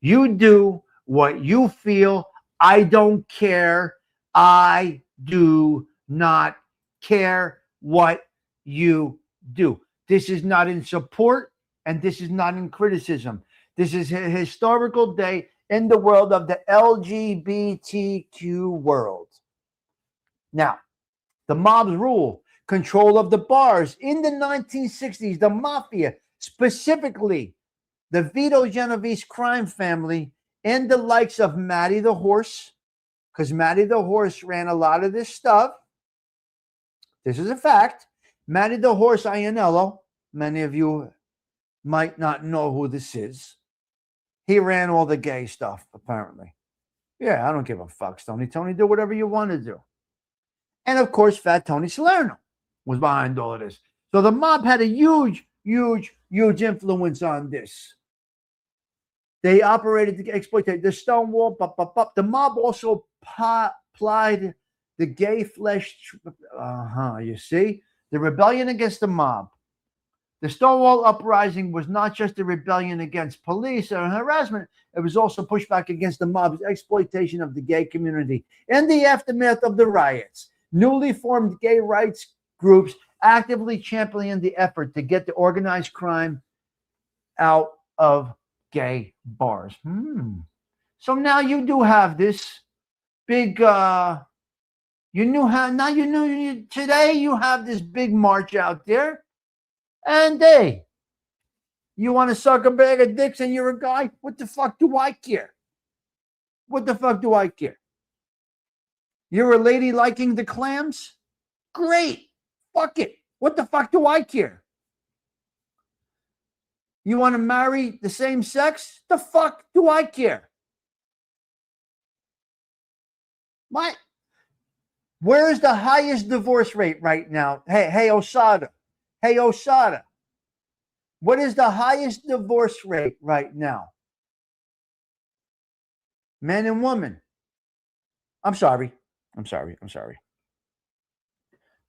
You do what you feel. I don't care. I do not care what you do. This is not in support And this is not in criticism. This is a historical day in the world of the LGBTQ world. Now, the mob's rule, control of the bars. In the 1960s, the mafia, specifically the Vito Genovese crime family and the likes of Matty the Horse, because Matty the Horse ran a lot of this stuff. This is a fact. Matty the Horse Ianello, many of you might not know who this is. He ran all the gay stuff, apparently. Yeah, I don't give a fuck, Tony. Tony, do whatever you want to do. And of course, Fat Tony Salerno was behind all of this. So the mob had a huge influence on this. They operated to exploit the Stonewall. The mob also plied the gay flesh. You see? The rebellion against the mob. The Stonewall uprising was not just a rebellion against police or harassment. It was also pushback against the mob's exploitation of the gay community. In the aftermath of the riots, newly formed gay rights groups actively championed the effort to get the organized crime out of gay bars. So now you do have this big, today you have this big march out there. And hey, you want to suck a bag of dicks and you're a guy? What the fuck do I care? What the fuck do I care? You're a lady liking the clams? Great. Fuck it. What the fuck do I care? You want to marry the same sex? The fuck do I care? What? Where is the highest divorce rate right now? Hey, Osada. Hey, Osada. What is the highest divorce rate right now? Men and women. I'm sorry.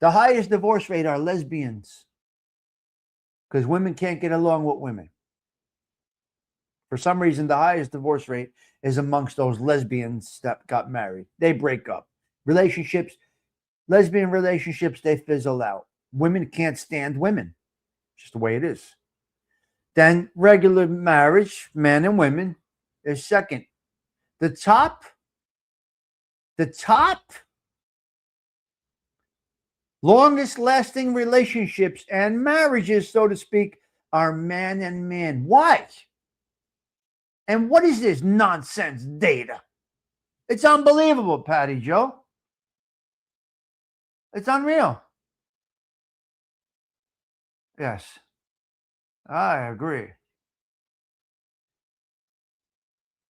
The highest divorce rate are lesbians. Because women can't get along with women. For some reason, the highest divorce rate is amongst those lesbians that got married. They break up. Relationships, lesbian relationships, they fizzle out. Women can't stand women. Just the way it is. Then regular marriage, men and women, is second. The top longest lasting relationships and marriages, so to speak, are man and man. Why? And what is this nonsense data? It's unbelievable, Patty Joe. It's unreal. Yes, I agree.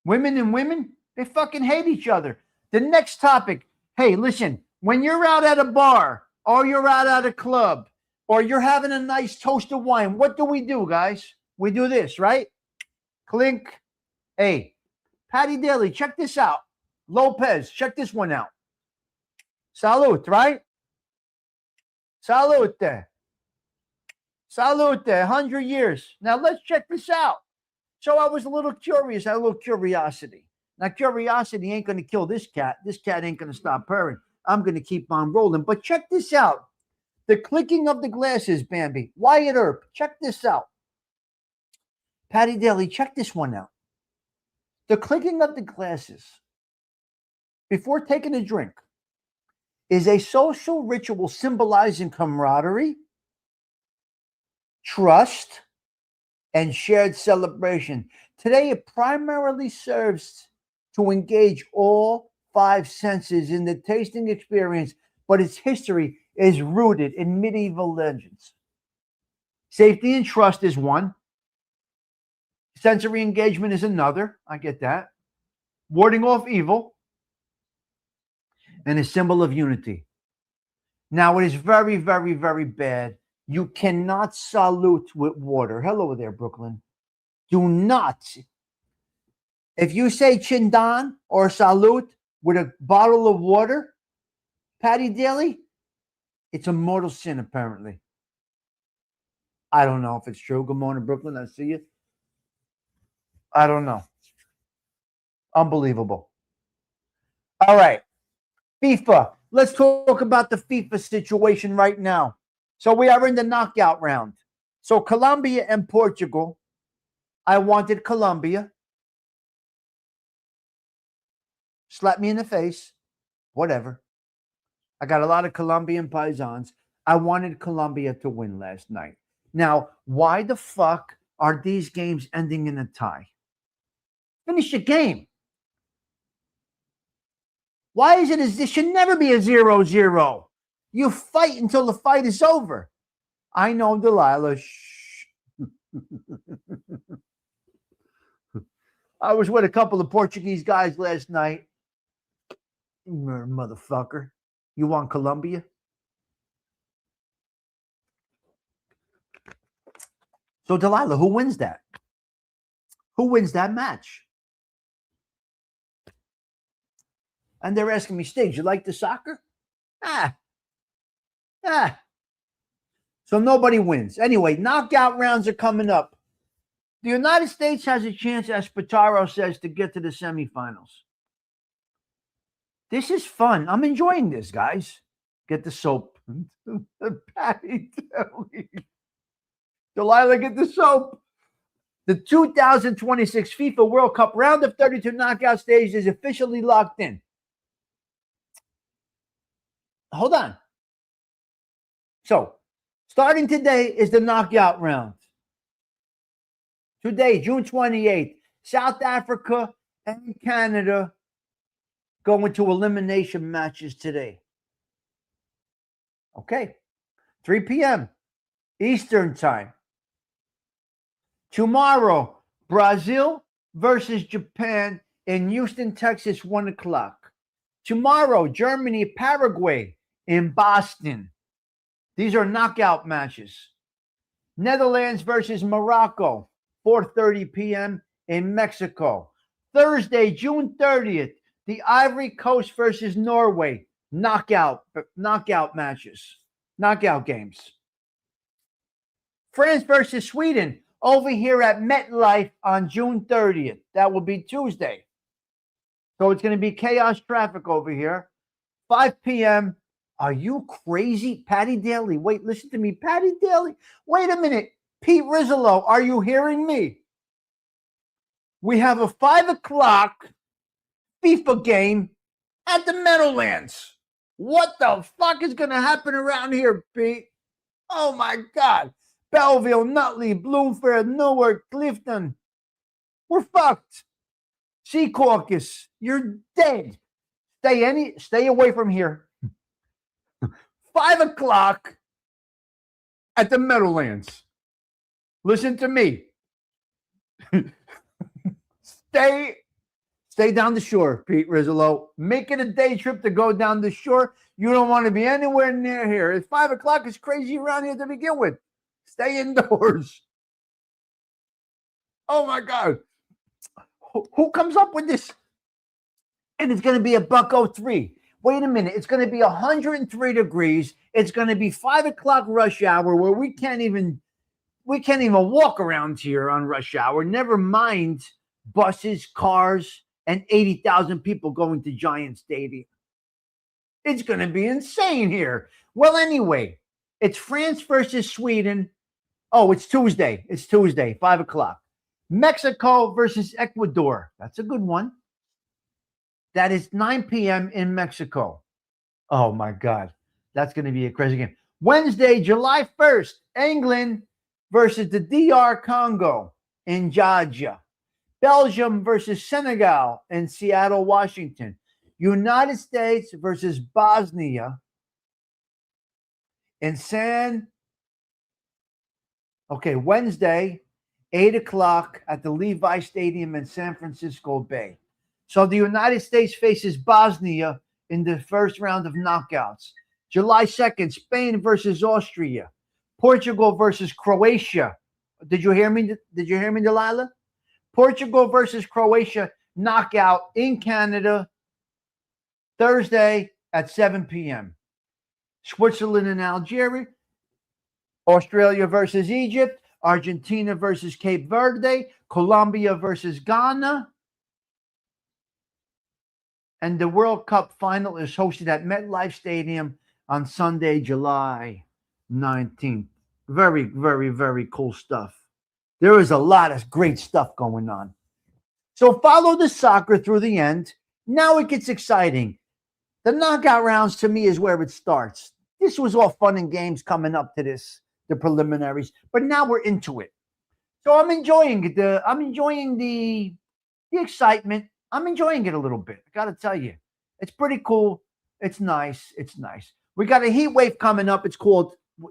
Women and women, they fucking hate each other. The next topic, hey, listen, when you're out at a bar or you're out at a club or you're having a nice toast of wine, what do, guys? We do this, right? Clink. Hey, Patty Daly, check this out. Lopez, check this one out. Salute, right? Salute. Salute, 100 years. Now let's check this out. So I was a little curious. I had a little curiosity. Now, curiosity ain't going to kill this cat. This cat ain't going to stop purring. I'm going to keep on rolling. But check this out. The clicking of the glasses, Bambi. Wyatt Earp, check this out. Patty Daly, check this one out. The clicking of the glasses before taking a drink is a social ritual symbolizing camaraderie, trust, and shared celebration. Today, it primarily serves to engage all five senses in the tasting experience, but its history is rooted in medieval legends. Safety and trust is one. Sensory engagement is another. I get that. Warding off evil. And a symbol of unity. Now, it is very, very, very bad. You cannot salute with water. Hello there, Brooklyn. Do not. If you say chindan or salute with a bottle of water, Patty Daly, it's a mortal sin, apparently. I don't know if it's true. Good morning, Brooklyn. I see you. I don't know. Unbelievable. All right. FIFA. Let's talk about the FIFA situation right now. So we are in the knockout round. So Colombia and Portugal. I wanted Colombia. Slap me in the face. Whatever. I got a lot of Colombian paisans. I wanted Colombia to win last night. Now, why the fuck are these games ending in a tie? Finish the game. Why is it as this should never be a 0-0? You fight until the fight is over. I know, Delilah. Shh. I was with a couple of Portuguese guys last night. Motherfucker. You want Colombia? So, Delilah, who wins that? Who wins that match? And they're asking me, Stigs, you like the soccer? So nobody wins. Anyway, knockout rounds are coming up. The United States has a chance, as Spataro says, to get to the semifinals. This is fun. I'm enjoying this, guys. Get the soap. Patty Deli. Delilah, get the soap. The 2026 FIFA World Cup round of 32 knockout stage is officially locked in. Hold on. So, starting today is the knockout round. Today, June 28th, South Africa and Canada go into elimination matches today. Okay. 3 p.m. Eastern Time. Tomorrow, Brazil versus Japan in Houston, Texas, 1 o'clock. Tomorrow, Germany, Paraguay in Boston. These are knockout matches. Netherlands versus Morocco, 4:30 p.m. in Mexico. Thursday, June 30th, the Ivory Coast versus Norway, knockout matches, knockout games. France versus Sweden over here at MetLife on June 30th. That will be Tuesday. So it's going to be chaos traffic over here. 5 p.m. Are you crazy? Patty Daly. Wait, listen to me. Patty Daly. Wait a minute. Pete Rizzolo, are you hearing me? We have a 5 o'clock FIFA game at the Meadowlands. What the fuck is going to happen around here, Pete? Oh, my God. Belleville, Nutley, Bloomfield, Newark, Clifton. We're fucked. Sea Caucus, you're dead. Stay away from here. 5 o'clock at the Meadowlands. Listen to me. Stay down the shore, Pete Rizzolo. Make it a day trip to go down the shore. You don't want to be anywhere near here. It's 5 o'clock. It's crazy around here to begin with. Stay indoors. Oh, my God. Who comes up with this? And it's going to be $103. Wait a minute. It's going to be 103 degrees. It's going to be 5 o'clock rush hour where we can't even walk around here on rush hour. Never mind buses, cars, and 80,000 people going to Giant Stadium. It's going to be insane here. Well, anyway, it's France versus Sweden. Oh, it's Tuesday. It's Tuesday, 5 o'clock. Mexico versus Ecuador. That's a good one. That is 9 p.m. in Mexico. Oh, my God. That's going to be a crazy game. Wednesday, July 1st, England versus the DR Congo in Georgia. Belgium versus Senegal in Seattle, Washington. United States versus Bosnia in Wednesday, 8 o'clock at the Levi Stadium in San Francisco Bay. So the United States faces Bosnia in the first round of knockouts. July 2nd, Spain versus Austria. Portugal versus Croatia. Did you hear me? Did you hear me, Delilah? Portugal versus Croatia knockout in Canada Thursday at 7 p.m. Switzerland and Algeria. Australia versus Egypt. Argentina versus Cape Verde. Colombia versus Ghana. And the World Cup final is hosted at MetLife Stadium on Sunday, July 19th. Very, very, very cool stuff. There is a lot of great stuff going on. So follow the soccer through the end. Now it gets exciting. The knockout rounds to me is where it starts. This was all fun and games coming up to this, the preliminaries, but now we're into it. So I'm enjoying the excitement. I'm enjoying it a little bit. I got to tell you, it's pretty cool. It's nice. It's nice. We got a heat wave coming up.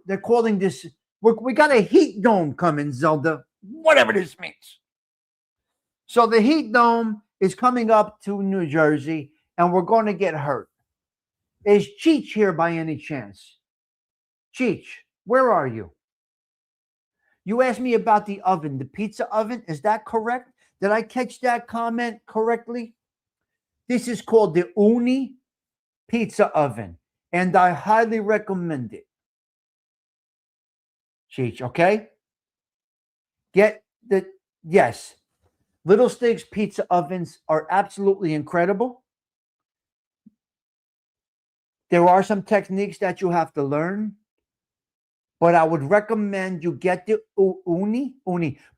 They're calling this. We got a heat dome coming, Zelda. Whatever this means. So the heat dome is coming up to New Jersey, and we're going to get hurt. Is Cheech here by any chance? Cheech, where are you? You asked me about the oven, the pizza oven. Is that correct? Did I catch that comment correctly? This is called the Uni Pizza Oven, and I highly recommend it. Cheech, okay? Yes. Little Stigs pizza ovens are absolutely incredible. There are some techniques that you have to learn, but I would recommend you get the Uni,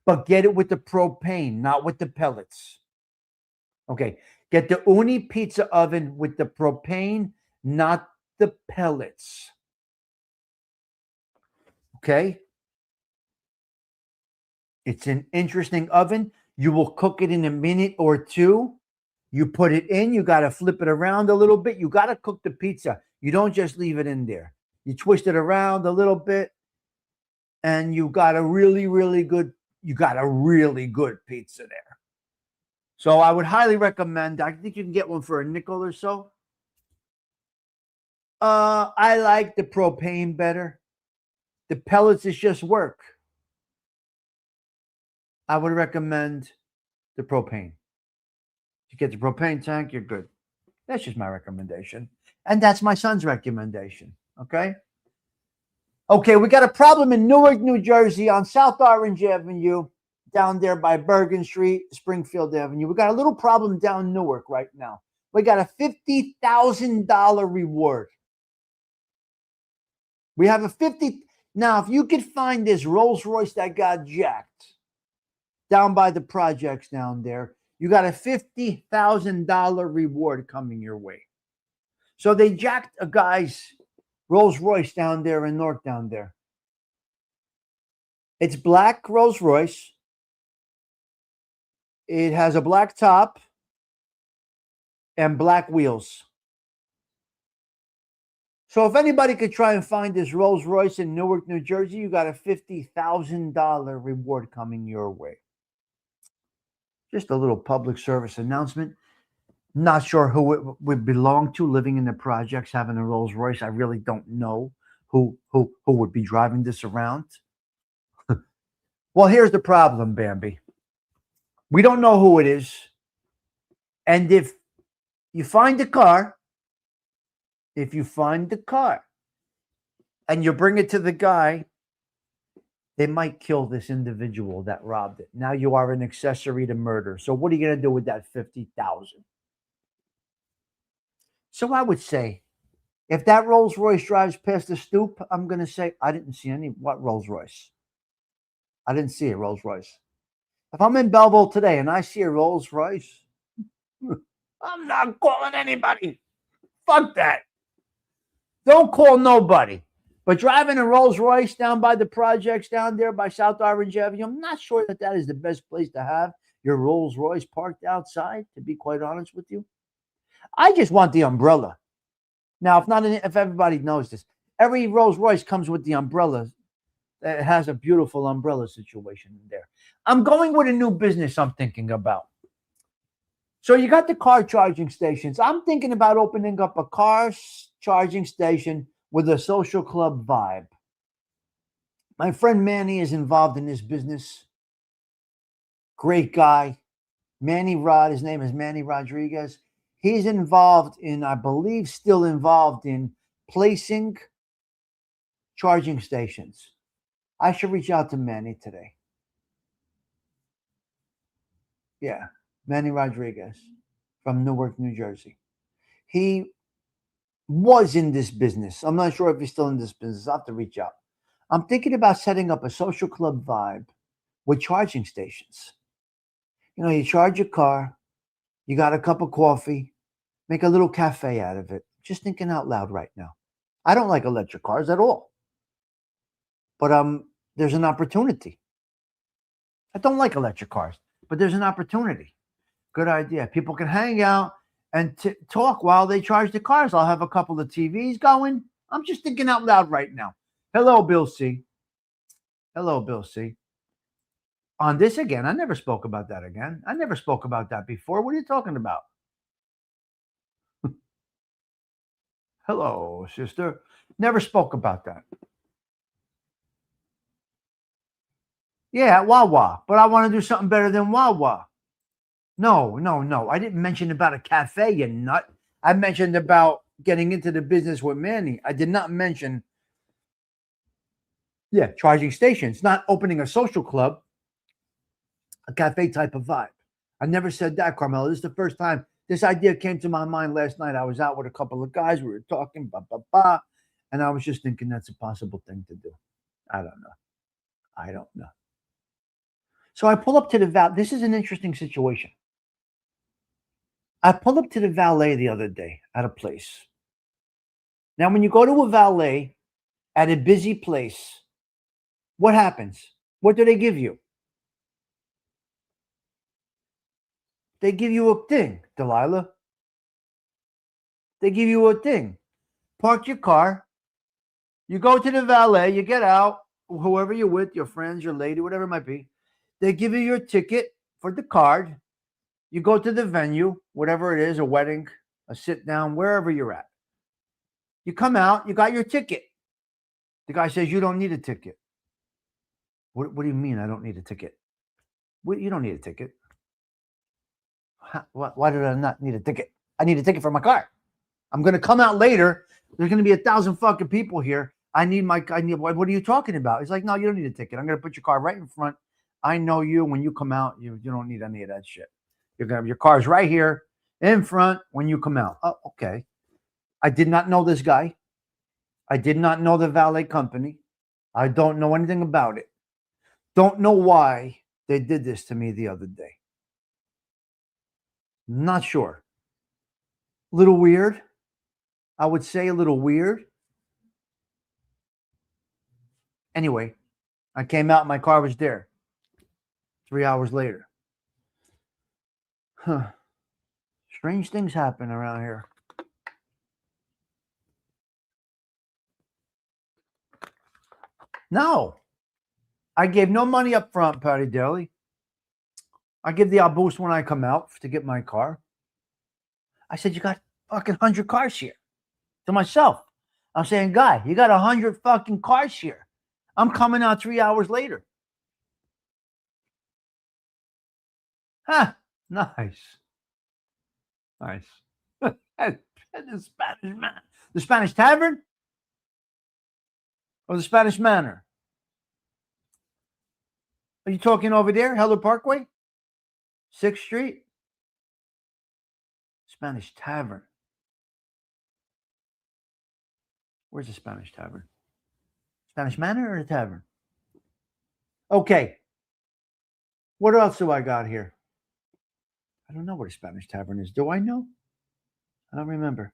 but get it with the propane, not with the pellets. Okay, get the Uni pizza oven with the propane, not the pellets. Okay? It's an interesting oven. You will cook it in a minute or two. You put it in, you got to flip it around a little bit. You got to cook the pizza. You don't just leave it in there. You twist it around a little bit, and you got a really, really good pizza there. So I would highly recommend. I think you can get one for a nickel or so. I like the propane better. The pellets is just work. I would recommend the propane. You get the propane tank, you're good. That's just my recommendation. And that's my son's recommendation. Okay? Okay, we got a problem in Newark, New Jersey on South Orange Avenue, down there by Bergen Street, Springfield Avenue. We got a little problem down Newark right now. We got a $50,000 reward. We have a Now, if you could find this Rolls Royce that got jacked down by the projects down there, you got a $50,000 reward coming your way. So they jacked a guy's Rolls Royce down there in North down there. It's black Rolls Royce. It has a black top and black wheels. So if anybody could try and find this Rolls Royce in Newark, New Jersey, you got a $50,000 reward coming your way. Just a little public service announcement. Not sure who it would belong to living in the projects, having a Rolls Royce. I really don't know who would be driving this around. Well, here's the problem, Bambi. We don't know who it is. And if you find the car, and you bring it to the guy, they might kill this individual that robbed it. Now you are an accessory to murder. So what are you going to do with that $50,000? So I would say, if that Rolls Royce drives past the stoop, I'm going to say, I didn't see what Rolls Royce? I didn't see a Rolls Royce. If I'm in Belleville today and I see a Rolls Royce, I'm not calling anybody. Fuck that. Don't call nobody. But driving a Rolls Royce down by the projects down there by South Orange Avenue, I'm not sure that is the best place to have your Rolls Royce parked outside, to be quite honest with you. I just want the umbrella. Now, if everybody knows this, every Rolls Royce comes with the umbrella. It has a beautiful umbrella situation in there. I'm going with a new business I'm thinking about. So you got the car charging stations. I'm thinking about opening up a car charging station with a social club vibe. My friend Manny is involved in this business. Great guy. Manny Rod, his name is Manny Rodriguez. He's involved in, I believe, still involved in placing charging stations. I should reach out to Manny today. Yeah, Manny Rodriguez from Newark, New Jersey. He was in this business. I'm not sure if he's still in this business. I'll have to reach out. I'm thinking about setting up a social club vibe with charging stations. You know, you charge your car, you got a cup of coffee, make a little cafe out of it. Just thinking out loud right now. I don't like electric cars at all. But there's an opportunity. I don't like electric cars, but there's an opportunity. Good idea. People can hang out and talk while they charge the cars. I'll have a couple of TVs going. I'm just thinking out loud right now. Hello, Bill C. Hello, Bill C. On this again, I never spoke about that again. I never spoke about that before. What are you talking about? Hello, sister. Never spoke about that. Yeah, Wawa, but I want to do something better than Wawa. No. I didn't mention about a cafe, you nut. I mentioned about getting into the business with Manny. I did not mention, charging stations, not opening a social club, a cafe type of vibe. I never said that, Carmelo. This is the first time this idea came to my mind last night. I was out with a couple of guys. We were talking, and I was just thinking that's a possible thing to do. I don't know. So I pull up to the valet. This is an interesting situation. I pulled up to the valet the other day at a place. Now, when you go to a valet at a busy place, what happens? What do they give you? They give you a thing, Delilah. They give you a thing. Park your car. You go to the valet. You get out. Whoever you're with, your friends, your lady, whatever it might be. They give you your ticket for the card. You go to the venue, whatever it is, a wedding, a sit down, wherever you're at. You come out, you got your ticket. The guy says, you don't need a ticket. What do you mean I don't need a ticket? You don't need a ticket. Why did I not need a ticket? I need a ticket for my car. I'm going to come out later. There's going to be 1,000 fucking people here. What are you talking about? He's like, no, you don't need a ticket. I'm going to put your car right in front. I know you. When you come out, you don't need any of that shit. You're going to have your car's right here in front when you come out. Oh, okay. I did not know this guy. I did not know the valet company. I don't know anything about it. Don't know why they did this to me the other day. Not sure. A little weird. I would say a little weird. Anyway, I came out, my car was there. 3 hours later. Strange things happen around here. No. I gave no money up front, Patty Daly. I give the boost when I come out to get my car. I said, you got fucking 100 cars here. To myself. I'm saying, guy, you got 100 fucking cars here. I'm coming out 3 hours later. Nice. The Spanish man. The Spanish Tavern? Or the Spanish Manor? Are you talking over there? Heller Parkway? 6th Street? Spanish Tavern. Where's the Spanish Tavern? Spanish Manor or the Tavern? Okay. What else do I got here? I don't know what a Spanish Tavern is. Do I know? I don't remember.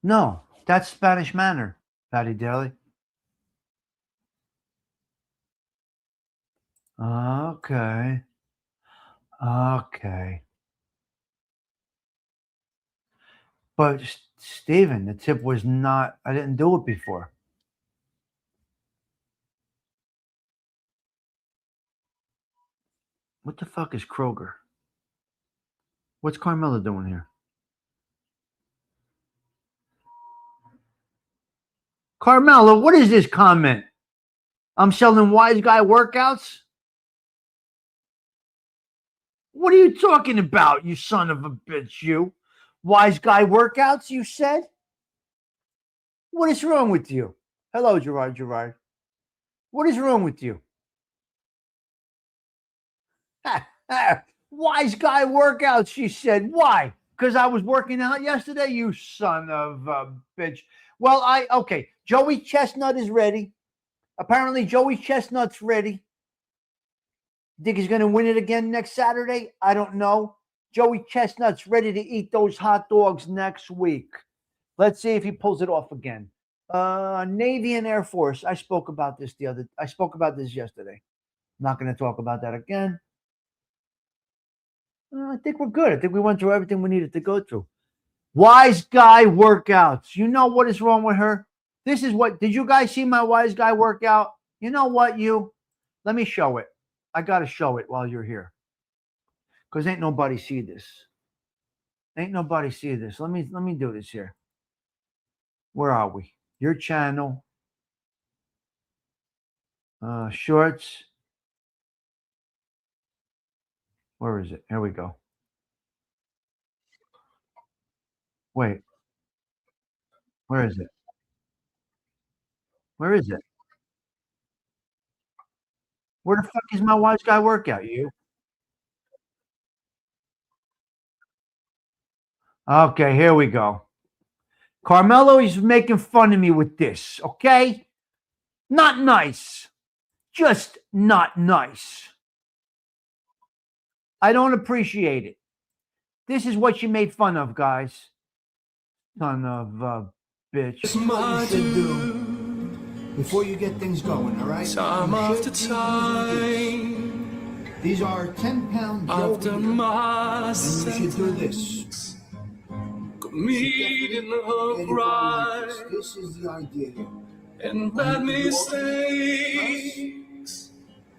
No, that's Spanish Manor, Patty Daly. Okay. But Steven, the tip was not, I didn't do it before. What the fuck is Kroger? What's Carmella doing here? Carmella, what is this comment? I'm selling wise guy workouts? What are you talking about, you son of a bitch, you? Wise guy workouts, you said? What is wrong with you? Hello, Gerard. What is wrong with you? Wise guy workouts, she said. Why? because I was working out yesterday? You son of a bitch. Well, okay. Joey Chestnut is ready. Apparently, Joey Chestnut's ready. Think he's going to win it again next Saturday? I don't know. Joey Chestnut's ready to eat those hot dogs next week. Let's see if he pulls it off again. Navy and Air Force. I spoke about this yesterday. I'm not going to talk about that again. I think we're good. I think we went through everything we needed to go through. Wise guy workouts. You know what is wrong with her? This is what, did you guys see my wise guy workout? You know what, let me show it. I got to show it while you're here. Because ain't nobody see this. Ain't nobody see this. Let me do this here. Where are we? Your channel. Shorts. Where is it? Here we go. Wait. Where is it? Where is it? Where the fuck is my wise guy workout, you? Okay, here we go. Carmelo is making fun of me with this, okay? Not nice. Just not nice. I don't appreciate it. This is what you made fun of, guys. Son of a bitch. What you should do before you get things going, all right? Time after time. These are 10-pound after my and you should do this. Meeting the right. This is the idea here. And bad mistakes.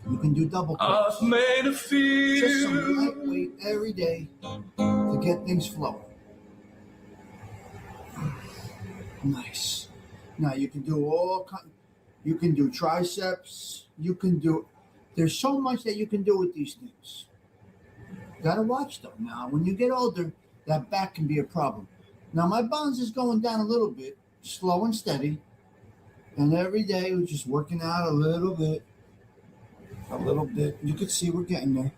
You can do double cuts. I've made a few. Just some lightweight every day to get things flowing. Nice. Now you can do you can do triceps. You can do. There's so much that you can do with these things. You gotta watch them. Now, when you get older, that back can be a problem. Now my bones is going down a little bit, slow and steady, and every day we're just working out a little bit. You can see we're getting there.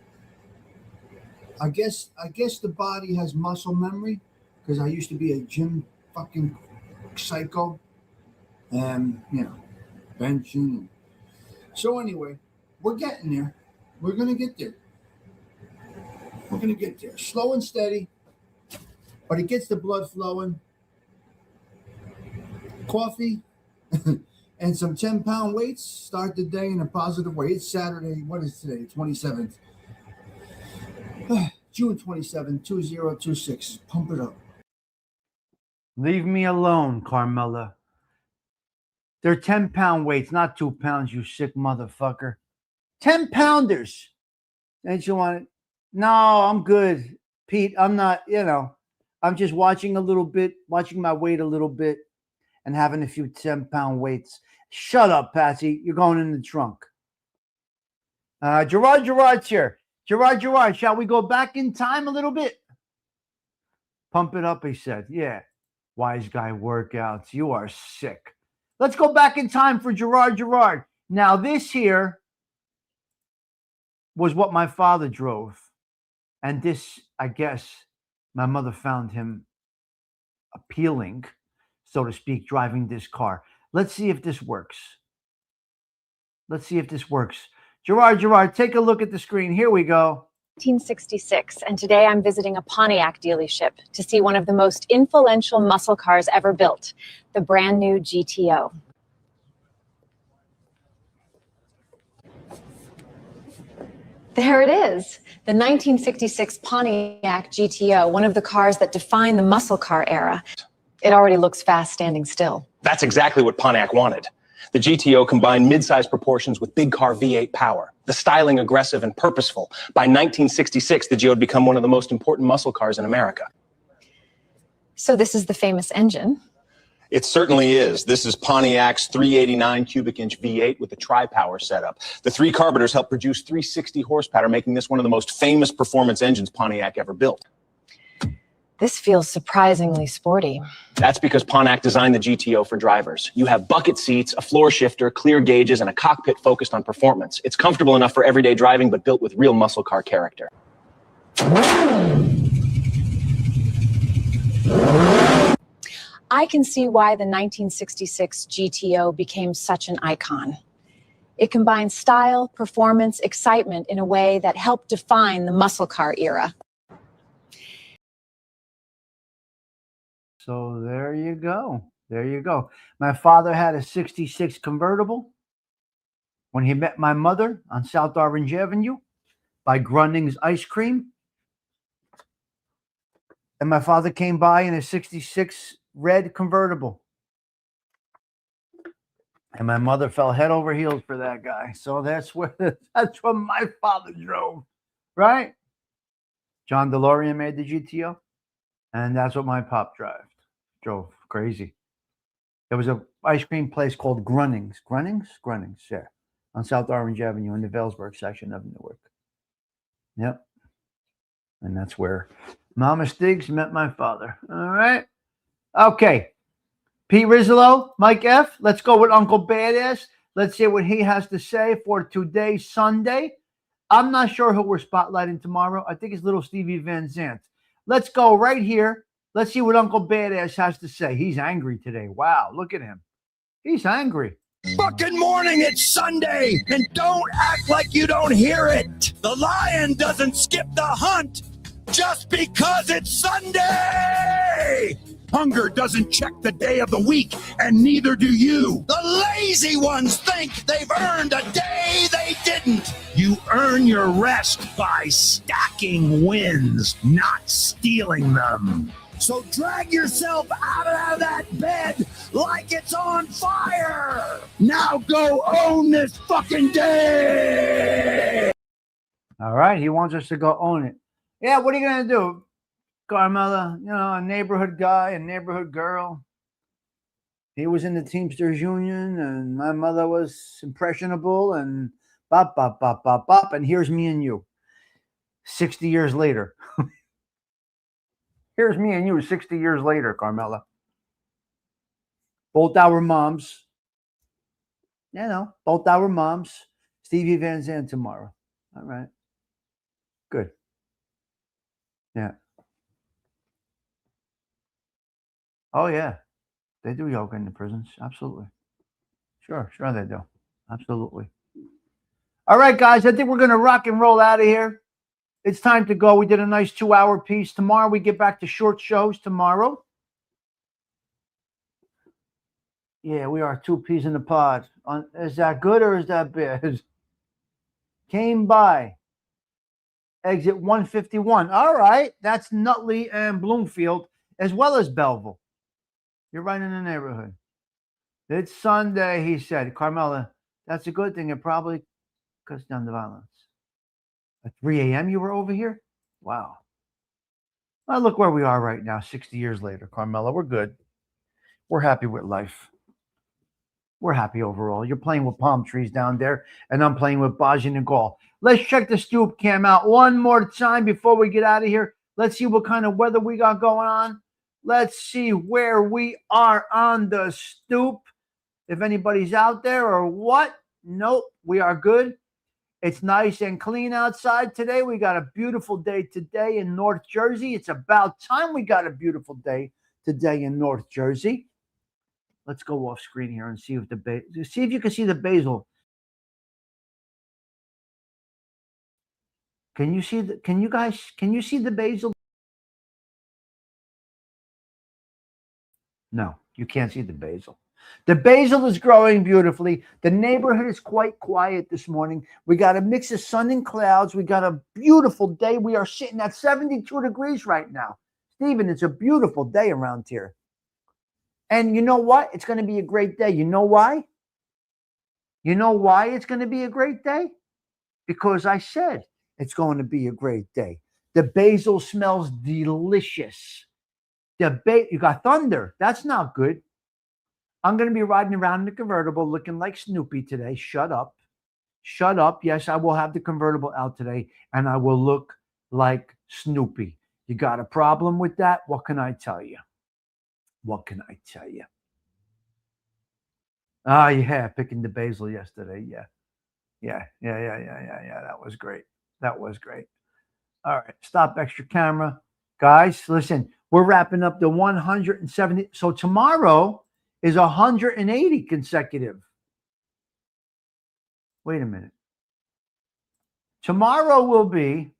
I guess the body has muscle memory because I used to be a gym fucking psycho, and benching. So anyway, we're getting there. We're gonna get there. We're gonna get there, slow and steady, but it gets the blood flowing. Coffee. And some 10-pound weights. Start the day in a positive way. It's Saturday. What is today? 27th. June 27th, 2026. Pump it up. Leave me alone, Carmella. They're 10-pound weights, not 2 pounds, you sick motherfucker. 10-pounders. Don't you want it? No, I'm good. Pete, I'm not, I'm just watching a little bit, watching my weight a little bit, and having a few 10-pound weights. Shut up, Patsy. You're going in the trunk. Gerard's here. Gerard, shall we go back in time a little bit? Pump it up, he said. Yeah. Wise guy workouts. You are sick. Let's go back in time for Gerard. Now, this here was what my father drove. And this, I guess, my mother found him appealing, so to speak, driving this car. Let's see if this works. Gerard, take a look at the screen. Here we go. 1966, and today I'm visiting a Pontiac dealership to see one of the most influential muscle cars ever built, the brand new GTO. There it is, the 1966 Pontiac GTO, one of the cars that defined the muscle car era. It already looks fast standing still. That's exactly what Pontiac wanted. The GTO combined mid-size proportions with big car V8 power, the styling aggressive and purposeful. By 1966, the GTO had become one of the most important muscle cars in America. So this is the famous engine. It certainly is. This is Pontiac's 389 cubic inch V8 with a tri-power setup. The 3 carburetors help produce 360 horsepower, making this one of the most famous performance engines Pontiac ever built. This feels surprisingly sporty. That's because Pontiac designed the GTO for drivers. You have bucket seats, a floor shifter, clear gauges, and a cockpit focused on performance. It's comfortable enough for everyday driving, but built with real muscle car character. I can see why the 1966 GTO became such an icon. It combines style, performance, excitement in a way that helped define the muscle car era. So there you go. There you go. My father had a 66 convertible when he met my mother on South Orange Avenue by Grunning's Ice Cream. And my father came by in a 66 red convertible. And my mother fell head over heels for that guy. So that's what my father drove, right? John DeLorean made the GTO. And that's what my pop drove. Crazy. There was an ice cream place called Grunning's. Grunning's, yeah. On South Orange Avenue in the Vailsburg section of Newark. Yep. And that's where Mama Stigs met my father. All right. Okay. Pete Rizzo, Mike F. Let's go with Uncle Badass. Let's hear what he has to say for today's Sunday. I'm not sure who we're spotlighting tomorrow. I think it's little Stevie Van Zandt. Let's go right here. Let's see what Uncle Badass has to say. He's angry today. Wow, look at him. He's angry. Fucking morning, it's Sunday, and don't act like you don't hear it. The lion doesn't skip the hunt just because it's Sunday. Hunger doesn't check the day of the week, and neither do you. The lazy ones think they've earned a day they didn't. You earn your rest by stacking wins, not stealing them. So drag yourself out of that bed like it's on fire. Now go own this fucking day. All right. He wants us to go own it. Yeah, what are you going to do? Carmela, a neighborhood guy, a neighborhood girl. He was in the Teamsters Union, and my mother was impressionable, and bop, bop, bop, bop, bop. And here's me and you, 60 years later. Here's me and you 60 years later, Carmela. Both our moms. Both our moms. Stevie Van Zandt tomorrow. All right. Good. Yeah. Oh, yeah. They do yoga in the prisons. Absolutely. Sure they do. Absolutely. All right, guys. I think we're going to rock and roll out of here. It's time to go. We did a nice 2-hour piece. Tomorrow we get back to short shows tomorrow. Yeah, we are 2 peas in the pod. Is that good or is that bad? Came by. Exit 151. All right. That's Nutley and Bloomfield as well as Belleville. You're right in the neighborhood. It's Sunday, he said. Carmela, that's a good thing. It probably cuts down the violence. At 3 a.m. you were over here? Wow. Well, look where we are right now, 60 years later, Carmela. We're good. We're happy with life. We're happy overall. You're playing with palm trees down there, and I'm playing with Bajan and Gall. Let's check the stoop cam out one more time before we get out of here. Let's see what kind of weather we got going on. Let's see where we are on the stoop. If anybody's out there or what. Nope, we are good. It's nice and clean outside today. We got a beautiful day today in North Jersey. It's about time we got a beautiful day today in North Jersey. Let's go off screen here and see if see if you can see the basil. Can you see can you see the basil? No, you can't see the basil. The basil is growing beautifully. The neighborhood is quite quiet this morning. We got a mix of sun and clouds. We got a beautiful day. We are sitting at 72 degrees right now. Stephen, it's a beautiful day around here. And you know what? It's going to be a great day. You know why? You know why it's going to be a great day? Because I said it's going to be a great day. The basil smells delicious. You got thunder. That's not good. I'm going to be riding around in the convertible looking like Snoopy today. Shut up. Shut up. Yes, I will have the convertible out today, and I will look like Snoopy. You got a problem with that? What can I tell you? What can I tell you? Oh, yeah, picking the basil yesterday. Yeah. That was great. That was great. All right, stop extra camera. Guys, listen, We're wrapping up the 170. So tomorrow is 180 consecutive. Wait a minute. Tomorrow will be,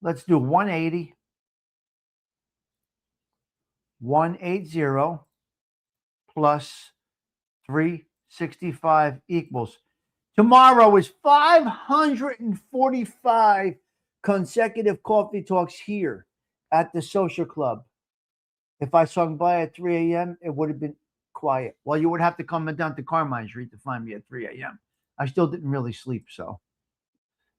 let's do 180, 180 plus 365 equals. Tomorrow is 545 consecutive coffee talks here at the social club. If I swung by at 3 a.m., it would have been quiet. Well, you would have to come down to Carmine Street to find me at 3 a.m. I still didn't really sleep, so.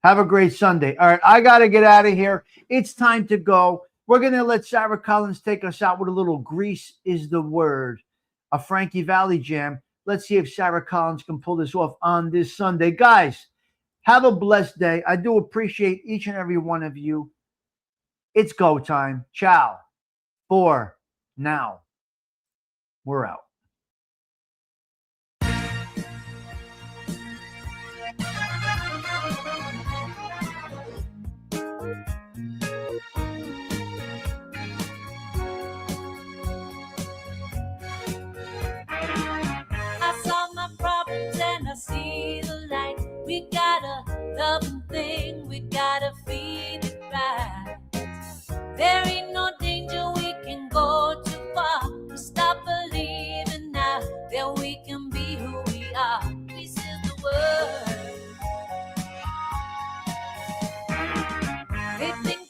Have a great Sunday. All right, I got to get out of here. It's time to go. We're going to let Sarah Collins take us out with a little Grease is the Word, a Frankie Valli jam. Let's see if Sarah Collins can pull this off on this Sunday. Guys, have a blessed day. I do appreciate each and every one of you. It's go time. Ciao. For now. We're out. I saw my problems and I see the light. We gotta love and thing, we gotta feed it right. There ain't no danger, we can go too far. We stop believing now that we can be who we are. This is the word. They think